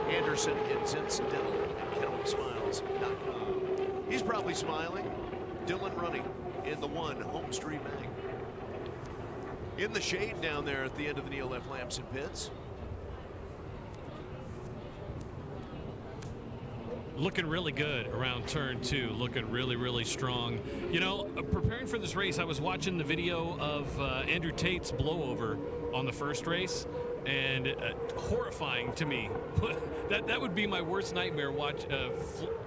Anderson and Zincidental at KennewickSmiles.com. He's probably smiling. Dylan Running in the 1 home street mag. In the shade down there at the end of the Neil F. Lamson pits. Looking really good around turn 2, looking really, really strong. You know, preparing for this race, I was watching the video of Andrew Tate's blowover on the first race, and horrifying to me. that would be my worst nightmare,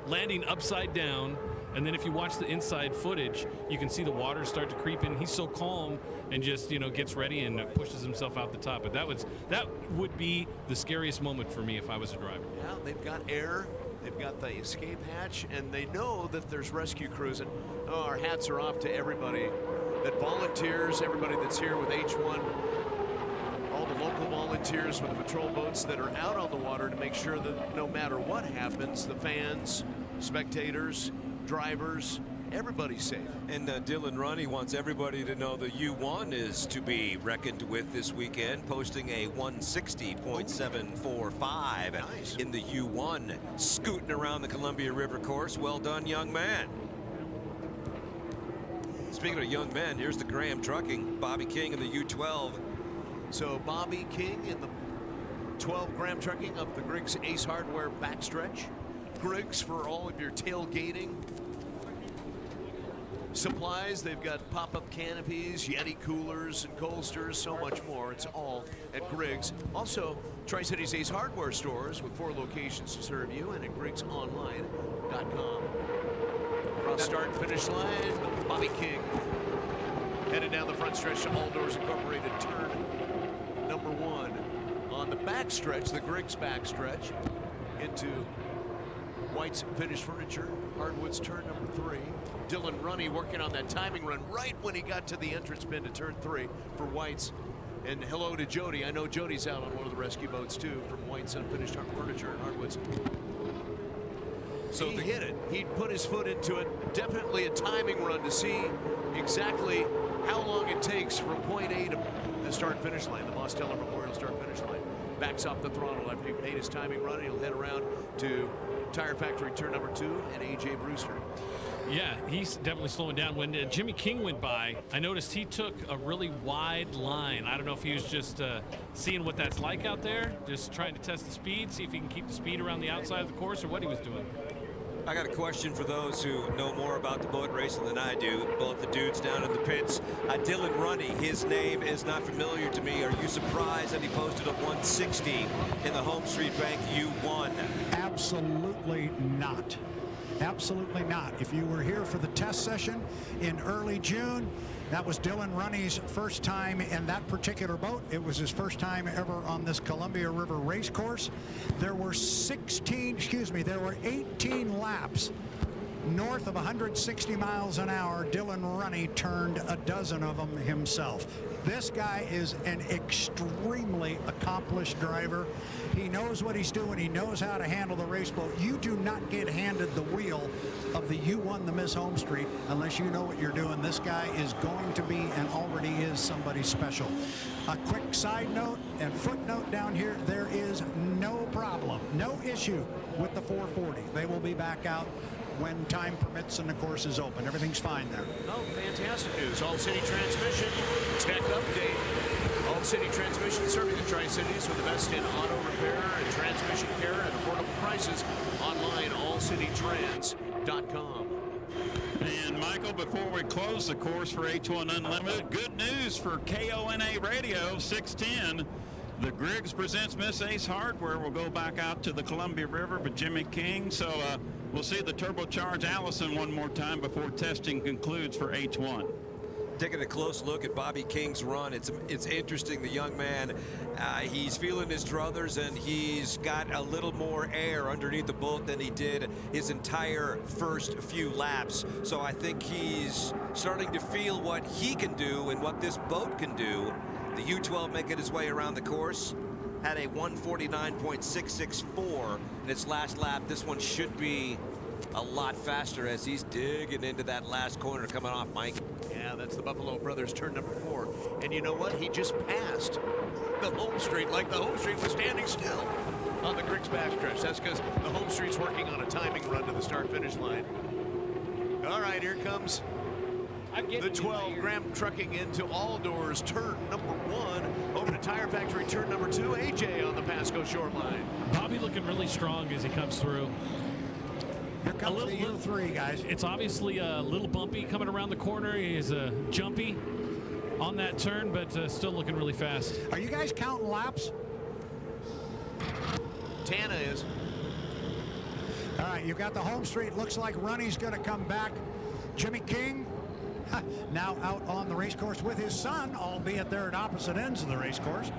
landing upside down, and then if you watch the inside footage, you can see the water start to creep in. He's so calm and just, you know, gets ready and pushes himself out the top. But that would be the scariest moment for me if I was a driver. Yeah, they've got air. They've got the escape hatch, and they know that there's rescue crews. And our hats are off to everybody that volunteers, everybody that's here with H1, all the local volunteers with the patrol boats that are out on the water to make sure that no matter what happens, the fans, spectators, drivers, everybody's safe. And Dylan Runny wants everybody to know the U1 is to be reckoned with this weekend, posting a 160.745 in the U1, scooting around the Columbia River course. Well done, young man. Speaking of young men, here's the Graham Trucking, Bobby King in the U12. So Bobby King in the 12 Graham Trucking up the Griggs Ace Hardware backstretch. Griggs for all of your tailgating supplies. They've got pop-up canopies, Yeti coolers and coasters, so much more. It's all at Griggs. Also, Tri-Cities Ace Hardware stores with 4 locations to serve you, and at griggsonline.com. Cross start and finish line, Bobby King headed down the front stretch to All Doors Incorporated turn number 1. On the backstretch, the Griggs backstretch into White's Finished Furniture, Hardwood's turn number 3. Dylan Runny working on that timing run right when he got to the entrance pin to turn 3 for White's. And hello to Jody. I know Jody's out on one of the rescue boats too from White's Unfinished Furniture and Hardwoods. So he hit it. He put his foot into it. Definitely a timing run to see exactly how long it takes from point A to the start-finish line, the Mosteller Memorial start-finish line. Backs off the throttle after he made his timing run, and he'll head around to Tire Factory turn number 2 and AJ Brewster. Yeah, he's definitely slowing down. When Jimmy King went by, I noticed he took a really wide line. I don't know if he was just seeing what that's like out there, just trying to test the speed, see if he can keep the speed around the outside of the course, or what he was doing. I got a question for those who know more about the boat racing than I do, both the dudes down in the pits. Dylan Runny, his name is not familiar to me. Are you surprised that he posted a 160 in the Home Street Bank U1? Absolutely not. Absolutely not. If you were here for the test session in early June, that was Dylan Runny's first time in that particular boat. It was his first time ever on this Columbia River race course. There were 18 laps north of 160 miles an hour. Dylan Runny turned a dozen of them himself. This guy is an extremely accomplished driver. He knows what he's doing. He knows how to handle the race boat. You do not get handed the wheel of the You Won the Miss Home Street unless you know what you're doing. This guy is going to be and already is somebody special. A quick side note and footnote down here, there is no problem, no issue with the 440. They will be back out when time permits and the course is open. Everything's fine there. Oh, fantastic news. All City Transmission tech update. All City Transmission serving the Tri-Cities with the best in auto repair and transmission care at affordable prices. Online, allcitytrans.com. And Michael, before we close the course for H1 Unlimited, good news for KONA Radio 610. The Griggs presents Miss Ace Hardware will go back out to the Columbia River with Jimmy King. So we'll see the turbocharged Allison one more time before testing concludes for H1. Taking a close look at Bobby King's run, it's interesting. The young man, he's feeling his druthers, and he's got a little more air underneath the boat than he did his entire first few laps. So I think he's starting to feel what he can do and what this boat can do. The U12 making his way around the course had a 149.664 in its last lap. This one should be a lot faster as he's digging into that last corner coming off, Mike. Yeah, that's the Buffalo Brothers turn number 4. And you know what? He just passed the home straight like the home straight was standing still on the Griggs backstretch. That's because the home street's working on a timing run to the start-finish line. All right, here comes the 12 Graham trucking into all doors, turn number 1, over to Tire Factory, turn number 2, AJ on the Pasco shoreline. Bobby looking really strong as he comes through. Here comes the U3, guys. It's obviously a little bumpy coming around the corner. He's jumpy on that turn, but still looking really fast. Are you guys counting laps? Tana is. All right, you've got the home straight. Looks like Runny's going to come back. Jimmy King now out on the race course with his son, albeit they're at opposite ends of the race course.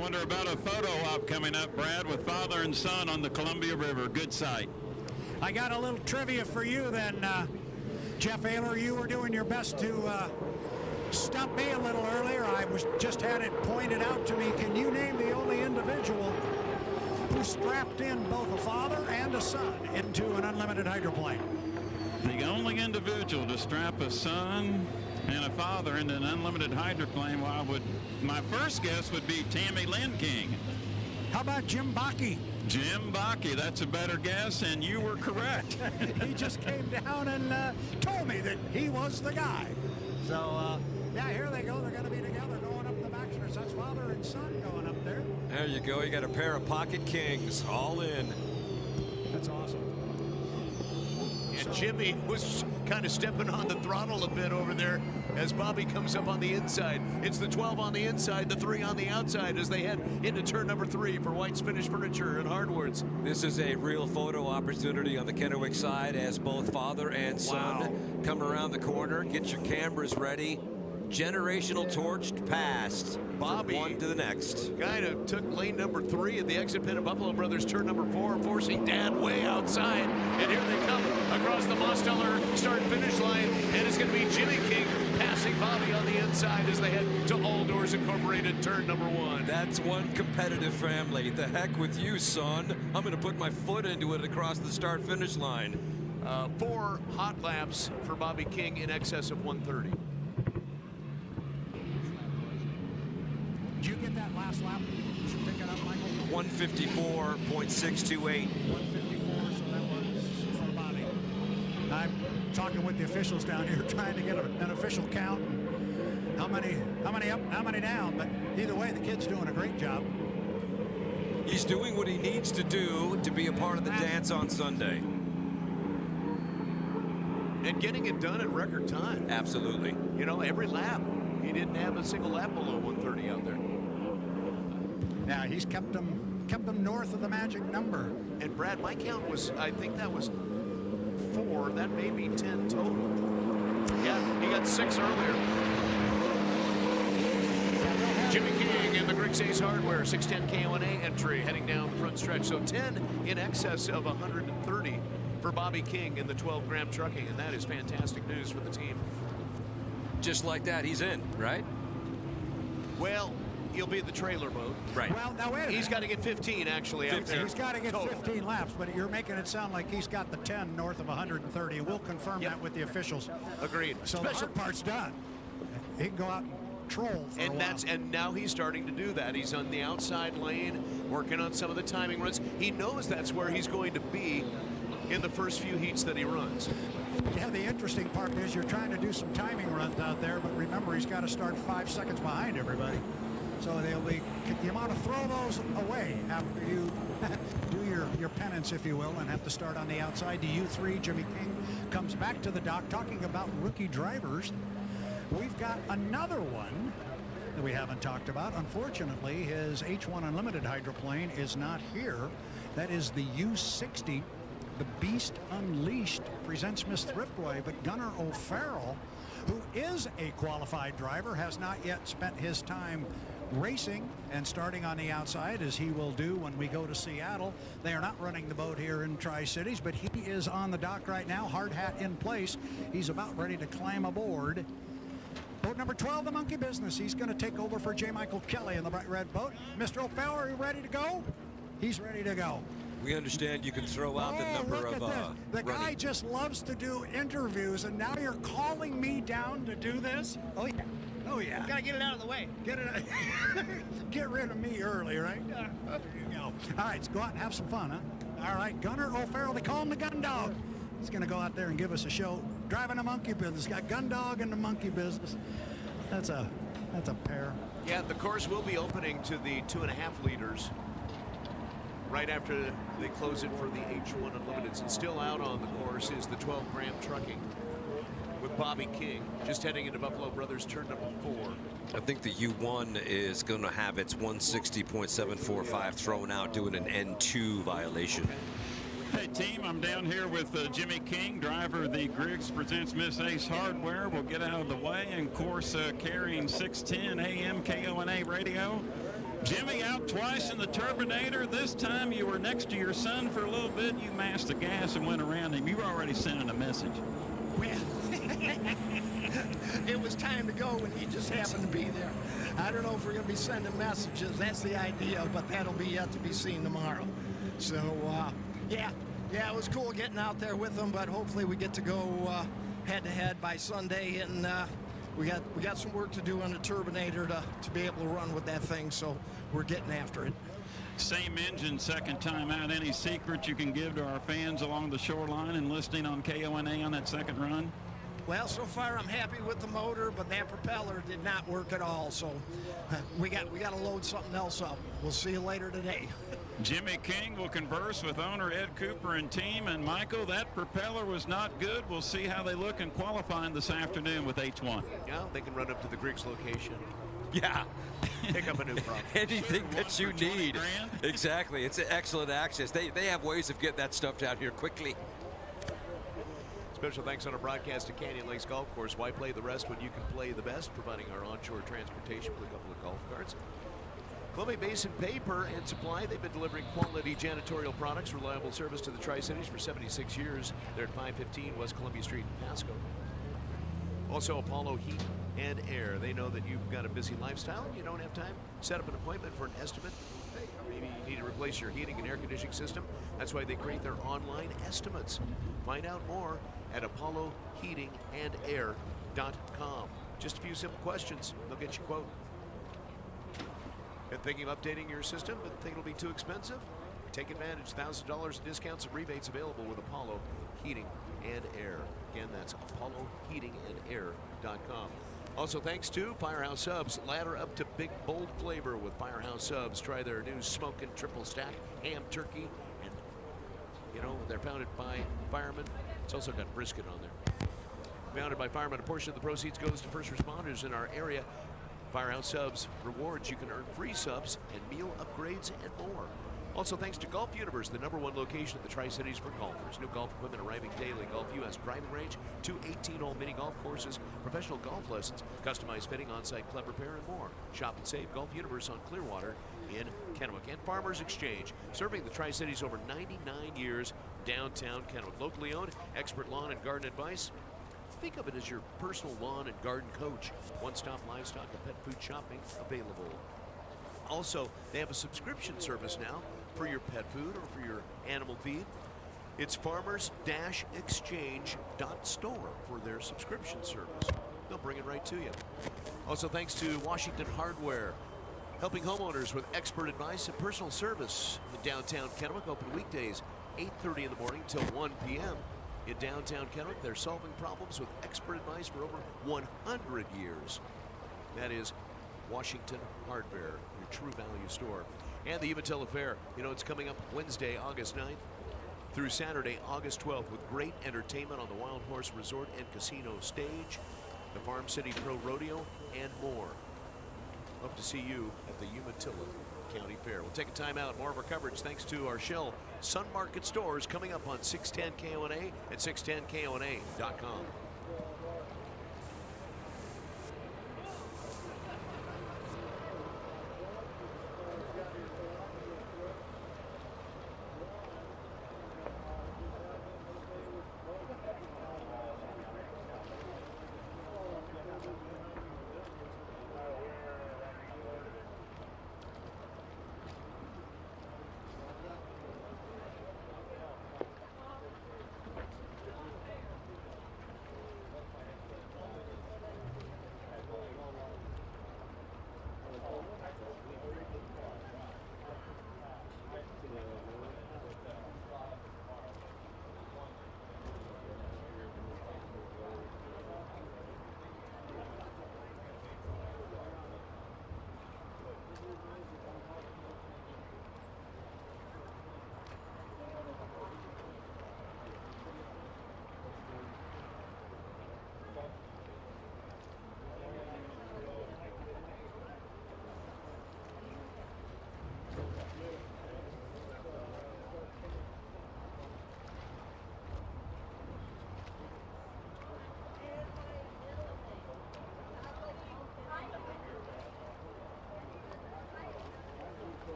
Wonder about a photo op coming up, Brad, with father and son on the Columbia River. Good sight. I got a little trivia for you then, Jeff Ayler. You were doing your best to stump me a little earlier. I just had it pointed out to me. Can you name the only individual who strapped in both a father and a son into an unlimited hydroplane? The only individual to strap a son and a father into an unlimited hydroplane, well, my first guess would be Tammy Lynn King. How about Jim Bakke? Jim Bakke, that's a better guess, and you were correct. He just came down and told me that he was the guy. So, yeah, here they go. They're going to be together going up the backstretch. That's father and son going up there. There you go. You got a pair of pocket kings all in. That's awesome. And Jimmy was kind of stepping on the throttle a bit over there as Bobby comes up on the inside. It's the 12 on the inside, the 3 on the outside as they head into turn number 3 for White's Finish Furniture and Hardwoods. This is a real photo opportunity on the Kennewick side as both father and son come around the corner. Get your cameras ready. Generational torched past. Bobby, one to the next. Kind of took lane number 3 at the exit pin of Buffalo Brothers turn number 4, forcing Dad way outside. And here they come across the Mosteller start-finish line. And it's going to be Jimmy King passing Bobby on the inside as they head to All Doors Incorporated turn number 1. That's one competitive family. The heck with you, son. I'm going to put my foot into it across the start-finish line. 4 hot laps for Bobby King in excess of 130. Did you get that last lap? Did you pick it up, Michael? 154.628. 154, so that was for Bobby. I'm talking with the officials down here, trying to get an official count. How many up, how many down? But either way, the kid's doing a great job. He's doing what he needs to do to be a part of the dance on Sunday. And getting it done in record time. Absolutely. You know, every lap. He didn't have a single lap below 130 out there. Now he's kept them north of the magic number. And Brad, my count was, I think that was 4. That may be 10 total. Yeah, he got 6 earlier. Jimmy King in the Griggs Ace Hardware 610 KONA entry heading down the front stretch. So 10 in excess of 130 for Bobby King in the 12 Graham Trucking, and that is fantastic news for the team. Just like that, he's in, right? Well, he'll be in the trailer boat. Right. Well, now wait a minute. He's got to get 15 actually out there. He's got to get Total. 15 laps, but you're making it sound like he's got the 10 north of 130, and we'll confirm that with the officials. Agreed. So the hard part's done. He can go out and troll for a while. And now he's starting to do that. He's on the outside lane, working on some of the timing runs. He knows that's where he's going to be in the first few heats that he runs. Yeah, the interesting part is you're trying to do some timing runs out there, but remember, he's got to start 5 seconds behind everybody. So they'll be, you want to throw those away after you do your penance, if you will, and have to start on the outside. The U3, Jimmy King, comes back to the dock talking about rookie drivers. We've got another one that we haven't talked about. Unfortunately, his H1 Unlimited hydroplane is not here. That is the U60. The Beast Unleashed presents Miss Thriftway, but Gunnar O'Farrell, who is a qualified driver, has not yet spent his time racing and starting on the outside, as he will do when we go to Seattle. They are not running the boat here in Tri-Cities, but he is on the dock right now, hard hat in place. He's about ready to climb aboard. Boat number 12, the Monkey Business. He's going to take over for J. Michael Kelly in the bright red boat. Mr. O'Farrell, are you ready to go? He's ready to go. We understand you can throw out the number of the guy just loves to do interviews, and now you're calling me down to do this? Oh yeah. Oh yeah. Gotta get it out of the way. Get it out. Get rid of me early, right? There you go. All right, let's go out and have some fun, huh? All right, Gunnar O'Farrell, they call him the Gun Dog. He's gonna go out there and give us a show driving a Monkey Business. Got Gun Dog and the Monkey Business. That's a pair. Yeah, the course will be opening to the 2.5 liters right after they close it for the H1 Unlimiteds. And still out on the course is the 12 Graham Trucking with Bobby King just heading into Buffalo Brothers turn number 4. I think the U1 is going to have its 160.745 thrown out, doing an N2 violation. Hey team, I'm down here with Jimmy King, driver of the Griggs Presents Miss Ace Hardware. We'll get out of the way, and of course carrying 610 AM KONA radio. Jimmy out twice in the Turbinator. This time you were next to your son for a little bit. You masked the gas and went around him. You were already sending a message. Well, it was time to go when he just happened to be there. I don't know if we're going to be sending messages. That's the idea, but that'll be yet to be seen tomorrow. So, yeah, it was cool getting out there with him, but hopefully we get to go head-to-head by Sunday, and we got some work to do on the Turbinator to be able to run with that thing, so we're getting after it. Same engine, second time out. Any secrets you can give to our fans along the shoreline and listening on KONA on that second run? Well, so far I'm happy with the motor, but that propeller did not work at all, so we got to load something else up. We'll see you later today. Jimmy King will converse with owner Ed Cooper and team. And Michael, that propeller was not good. We'll see how they look in qualifying this afternoon with H1. Yeah, they can run up to the Griggs location. Yeah. Pick up a new problem. Anything that you need. Exactly. It's an excellent access. They have ways of getting that stuff down here quickly. Special thanks on our broadcast to Canyon Lakes Golf Course. Why play the rest when you can play the best? Providing our onshore transportation with a couple of golf carts. Columbia Basin Paper and Supply. They've been delivering quality janitorial products, reliable service to the Tri-Cities for 76 years. They're at 515 West Columbia Street in Pasco. Also, Apollo Heat and Air. They know that you've got a busy lifestyle and you don't have time. Set up an appointment for an estimate. Maybe you need to replace your heating and air conditioning system. That's why they create their online estimates. Find out more at apolloheatingandair.com. Just a few simple questions. They'll get you a quote. Been thinking of updating your system, but think it'll be too expensive? Take advantage. $1,000 in discounts and rebates available with Apollo Heating and Air. Again, that's apolloheatingandair.com. Also, thanks to Firehouse Subs. Ladder up to big, bold flavor with Firehouse Subs. Try their new smoking triple stack ham turkey. And, you know, they're founded by firemen. It's also got brisket on there. Founded by firemen, a portion of the proceeds goes to first responders in our area. Firehouse Subs rewards. You can earn free subs and meal upgrades and more. Also, thanks to Golf Universe, the #1 location in the Tri-Cities for golfers. New golf equipment arriving daily. Golf US driving range, 2 18-hole mini golf courses, professional golf lessons, customized fitting, on-site club repair, and more. Shop and save Golf Universe on Clearwater in Kennewick. And Farmers Exchange, serving the Tri-Cities over 99 years, downtown Kennewick. Locally owned, expert lawn and garden advice. Think of it as your personal lawn and garden coach. One-stop livestock and pet food shopping available. Also, they have a subscription service now for your pet food or for your animal feed. It's farmers-exchange.store for their subscription service. They'll bring it right to you. Also, thanks to Washington Hardware, helping homeowners with expert advice and personal service in downtown Kennewick. Open weekdays, 8:30 in the morning till 1 p.m. In downtown Kennewick, they're solving problems with expert advice for over 100 years. That is Washington Hardware, your true value store. And the Umatilla Fair, you know, it's coming up Wednesday, August 9th through Saturday, August 12th, with great entertainment on the Wild Horse Resort and Casino stage, the Farm City Pro Rodeo, and more. Hope to see you at the Umatilla County Fair. We'll take a time out. More of our coverage thanks to our Shell Sun Market stores coming up on 610 KONA and 610KONA.com.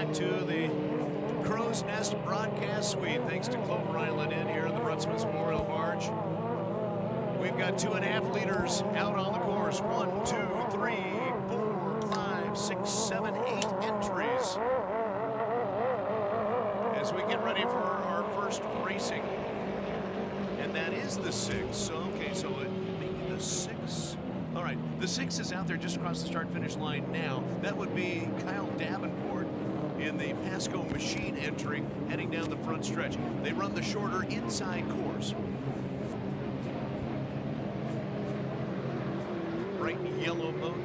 back to the Crow's Nest broadcast suite. Thanks to Clover Island Inn here in the Brunswick Memorial Barge. We've got 2.5 liters out on the course. 1, 2, 3, 4, 5, 6, 7, 8 entries. As we get ready for our first racing. And that is the 6. So, okay, so maybe the 6. All right, the 6 is out there just across the start-finish line now. That would be Kyle Davenport in the Pasco Machine entry heading down the front stretch. They run the shorter inside course. Bright yellow boat.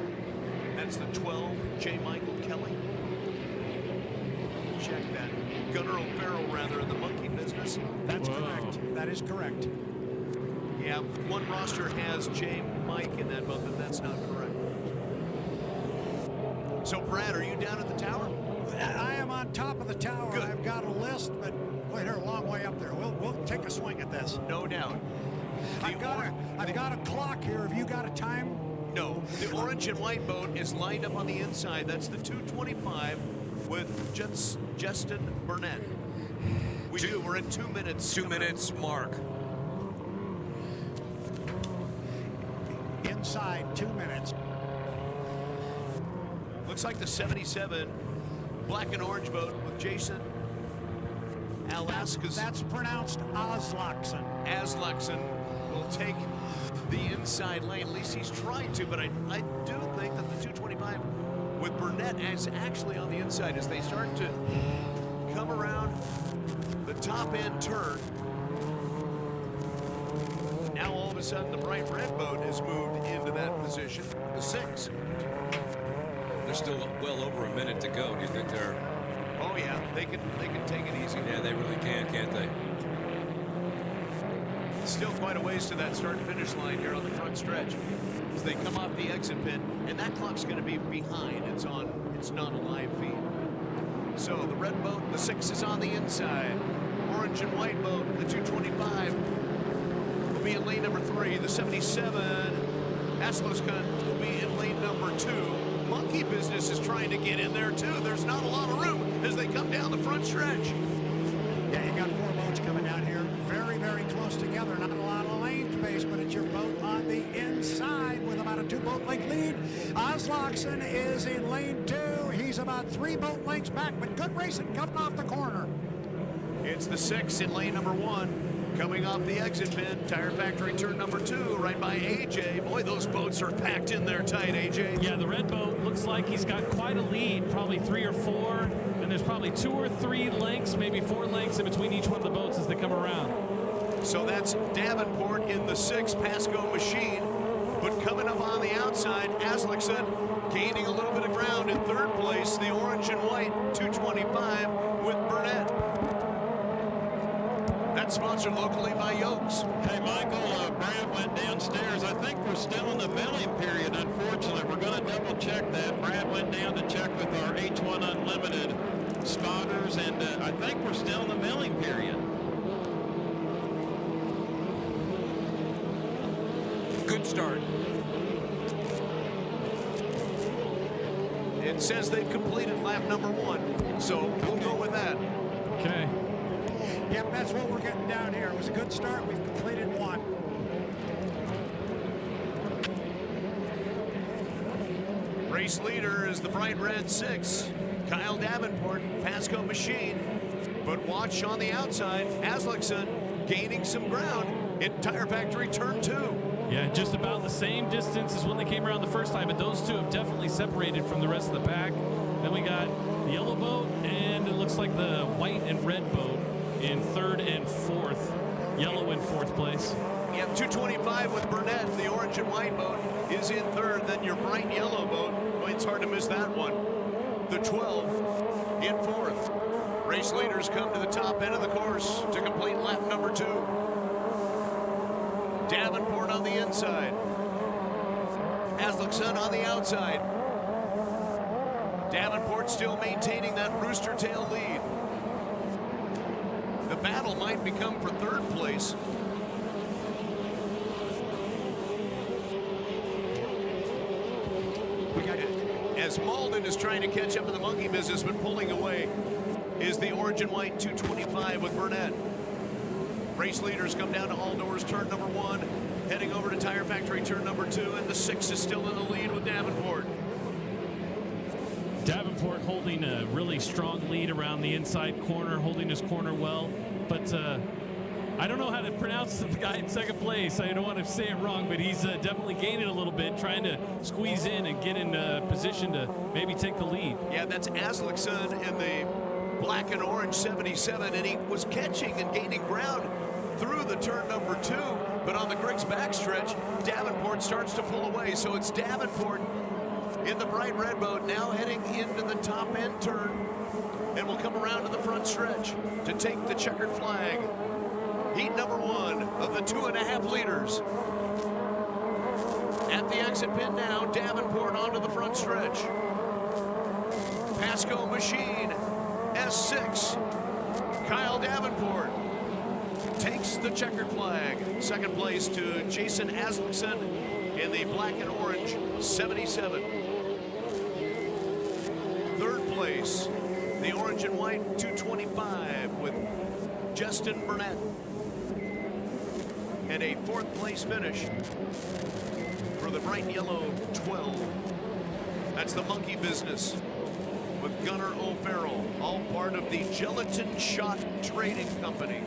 That's the 12, J. Michael Kelly. Check that. Gunnar O'Farrell, rather, in the monkey business. That's correct. That is correct. Yeah, one roster has J. Mike in that boat, but that's not correct. So, Brad, are you down at the tower? I am on top of the tower. Good. I've got a list, but boy, they're a long way up there. We'll take a swing at this. No doubt. I've got a clock here. Have you got a time? No. The orange and white boat is lined up on the inside. That's the 225 with Justin Burnett. We're at 2 minutes. 2 minutes mark. Inside 2 minutes. Looks like the 77 black and orange boat with Jason Alaska's. That's pronounced Aslaksen. Aslaksen will take the inside lane. At least he's trying to, but I do think that the 225 with Burnett is actually on the inside as they start to come around the top end turn. Now all of a sudden the bright red boat has moved into that position. The 6. There's still well over a minute to go. Do you think they're? Oh yeah, they can take it easy. Yeah, they really can, can't they? Still quite a ways to that start and finish line here on the front stretch as they come off the exit pin, and that clock's going to be behind. It's not a live feed. So the red boat, the 6 is on the inside. Orange and white boat, the 225 will be in lane number 3. The 77 Asluskan will be in lane number 2. Monkey Business is trying to get in there too. There's not a lot of room as they come down the front stretch. Yeah, you got 4 boats coming down here, very, very close together. Not a lot of lane space, but it's your boat on the inside with about a 2-boat length lead. Aslaksen is in lane 2. He's about 3 boat lengths back, but good racing coming off the corner. It's the 6 in lane number 1. Coming off the exit pin, Tire Factory turn number 2, right by AJ. Boy, those boats are packed in there tight, AJ. Yeah, the red boat looks like he's got quite a lead, probably 3 or 4, and there's probably 2 or 3 lengths, maybe 4 lengths in between each one of the boats as they come around. So that's Davenport in the 6 Pasco Machine, but coming up on the outside, Aslaksen gaining a little bit of ground in 3rd place, the orange and white 225 with Burnett. That's sponsored locally by Yokes. Hey, Michael, Brad went downstairs. I think we're still in the milling period, unfortunately. We're going to double check that. Brad went down to check with our H1 Unlimited spotters, and I think we're still in the milling period. Good start. It says they've completed lap number 1, so we'll go with that. Okay. Yep, that's what we're getting down here. It was a good start. We've completed 1. Race leader is the bright red 6, Kyle Davenport, Pasco Machine. But watch on the outside, Aslaksen gaining some ground in Tire Factory turn 2. Yeah, just about the same distance as when they came around the first time, but those two have definitely separated from the rest of the pack. Then we got the yellow boat, and it looks like the white and red boat in 3rd and 4th. Yellow in 4th place. Yep, 225 with Burnett. The orange and white boat is in 3rd. Then your bright yellow boat, well, it's hard to miss that one. The 12 in 4th. Race leaders come to the top end of the course to complete lap number 2. Davenport on the inside. Aslaksen on the outside. Davenport still maintaining that rooster tail lead. The battle might become for 3rd place. As Malden is trying to catch up in the monkey business, but pulling away is the orange and white 225 with Burnett. Race leaders come down to all doors, turn number 1, heading over to Tire Factory, turn number 2, and the 6 is still in the lead with Davenport. Davenport holding a really strong lead around the inside corner, holding his corner well, but I don't know how to pronounce the guy in second place. I don't want to say it wrong, but he's definitely gaining a little bit, trying to squeeze in and get in position to maybe take the lead. Yeah, that's Aslickson in the black and orange 77, and he was catching and gaining ground through the turn number 2, but on the Griggs backstretch, Davenport starts to pull away. So it's Davenport in the bright red boat, now heading into the top end turn, and will come around to the front stretch to take the checkered flag. Heat number 1 of the 2.5 liters. At the exit pin now, Davenport onto the front stretch. Pasco Machine, S6. Kyle Davenport takes the checkered flag. Second place to Jason Aslickson in the black and orange 77. Third place, the orange and white 225 with Justin Burnett. And a fourth place finish for the bright yellow 12. That's the monkey business with Gunnar O'Farrell, all part of the Gelatin Shot Trading Company.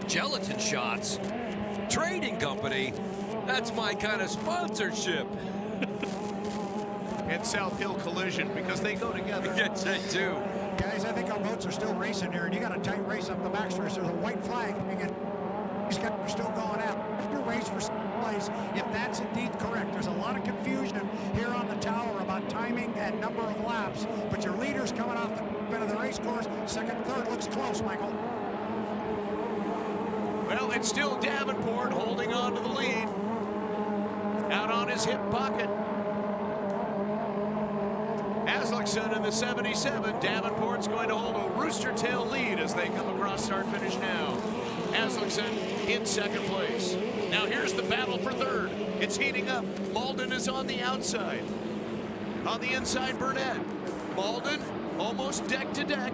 Gelatin Shots Trading Company? That's my kind of sponsorship. And South Hill Collision, because they go together. Yes, they do. Guys, I think our boats are still racing here, and you got a tight race up the backstretch. There's a white flag hanging. These guys are still going out. Your race for second place, if that's indeed correct. There's a lot of confusion here on the tower about timing and number of laps, but your leader's coming off the end of the race course. Second, third looks close, Michael. Well, it's still Davenport holding on to the lead. Out on his hip pocket. Aslickson in the 77. Davenport's going to hold a rooster tail lead as they come across start finish now. Aslickson in second place. Now here's the battle for third. It's heating up. Malden is on the outside. On the inside, Burnett. Malden almost deck to deck.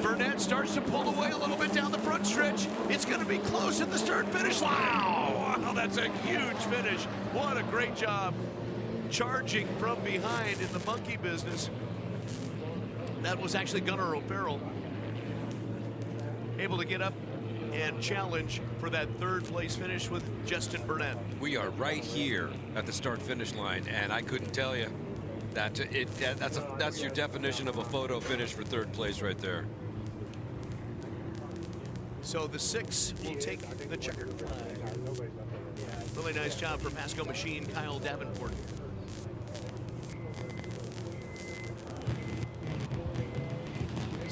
Burnett starts to pull away a little bit down the front stretch. It's going to be close at the start finish line. Wow, that's a huge finish. What a great job charging from behind in the monkey business. That was actually Gunnar O'Farrell, able to get up and challenge for that third place finish with Justin Burnett. We are right here at the start finish line, and I couldn't tell you that that's your definition of a photo finish for third place right there. So the 6 will take the checkered flag. Really nice job for Pasco Machine, Kyle Davenport.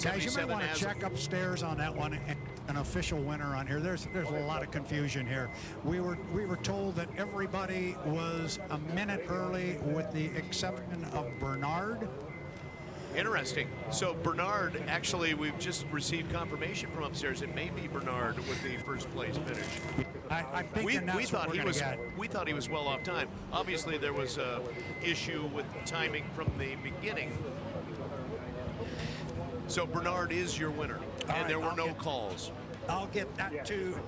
Guys, you might want to check upstairs on that one. An official winner on here. There's a lot of confusion here. We were told that everybody was a minute early with the exception of Bernard. Interesting. So Bernard, actually, we've just received confirmation from upstairs. It may be Bernard with the first place finish. I think we thought we thought he was well off time. Obviously, there was a issue with timing from the beginning. So Bernard is your winner, and there were no calls. I'll get that too.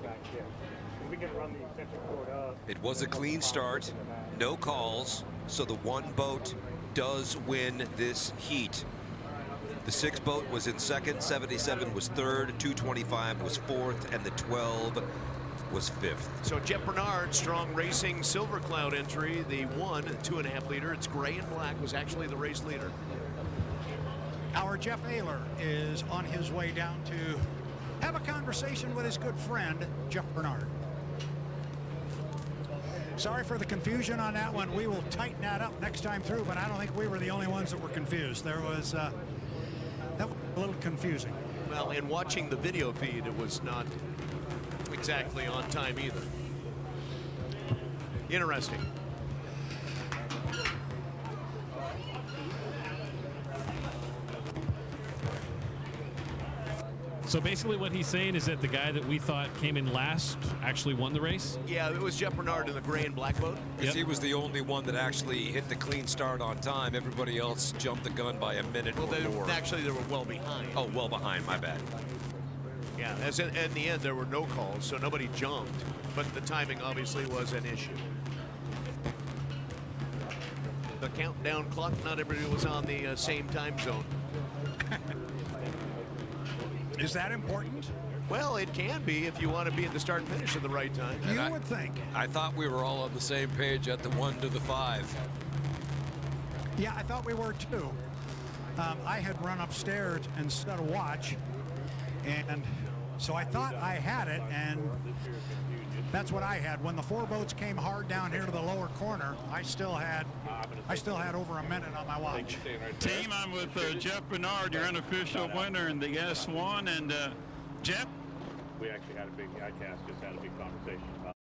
It was a clean start, no calls, so the one boat does win this heat. The 6 boat was in second, 77 was third, 225 was fourth, and the 12 was fifth. So Jeff Bernard, Strong Racing Silver Cloud entry, the 2.5 liter. It's gray and black, was actually the race leader. Our Jeff Ayler is on his way down to have a conversation with his good friend, Jeff Bernard. Sorry for the confusion on that one. We will tighten that up next time through, but I don't think we were the only ones that were confused. There was that was a little confusing. Well, in watching the video feed, it was not exactly on time either. Interesting. So basically what he's saying is that the guy that we thought came in last actually won the race? Yeah, it was Jeff Bernard in the gray and black boat. Because he was the only one that actually hit the clean start on time. Everybody else jumped the gun by a minute or more. Actually, they were well behind. Oh, well behind, my bad. Yeah, as in the end, there were no calls, so nobody jumped. But the timing obviously was an issue. The countdown clock, not everybody was on the same time zone. Is that important? Well, it can be if you want to be at the start and finish at the right time. You would think. I thought we were all on the same page at the 1 to the 5. Yeah, I thought we were too. I had run upstairs and set a watch, and so I thought I had it, and that's what I had. When the 4 boats came hard down here to the lower corner, I still had over a minute on my watch. Team, I'm with Jeff Bernard, your unofficial winner in the S1, and Jeff? We actually had a big, ICAST just had a big conversation about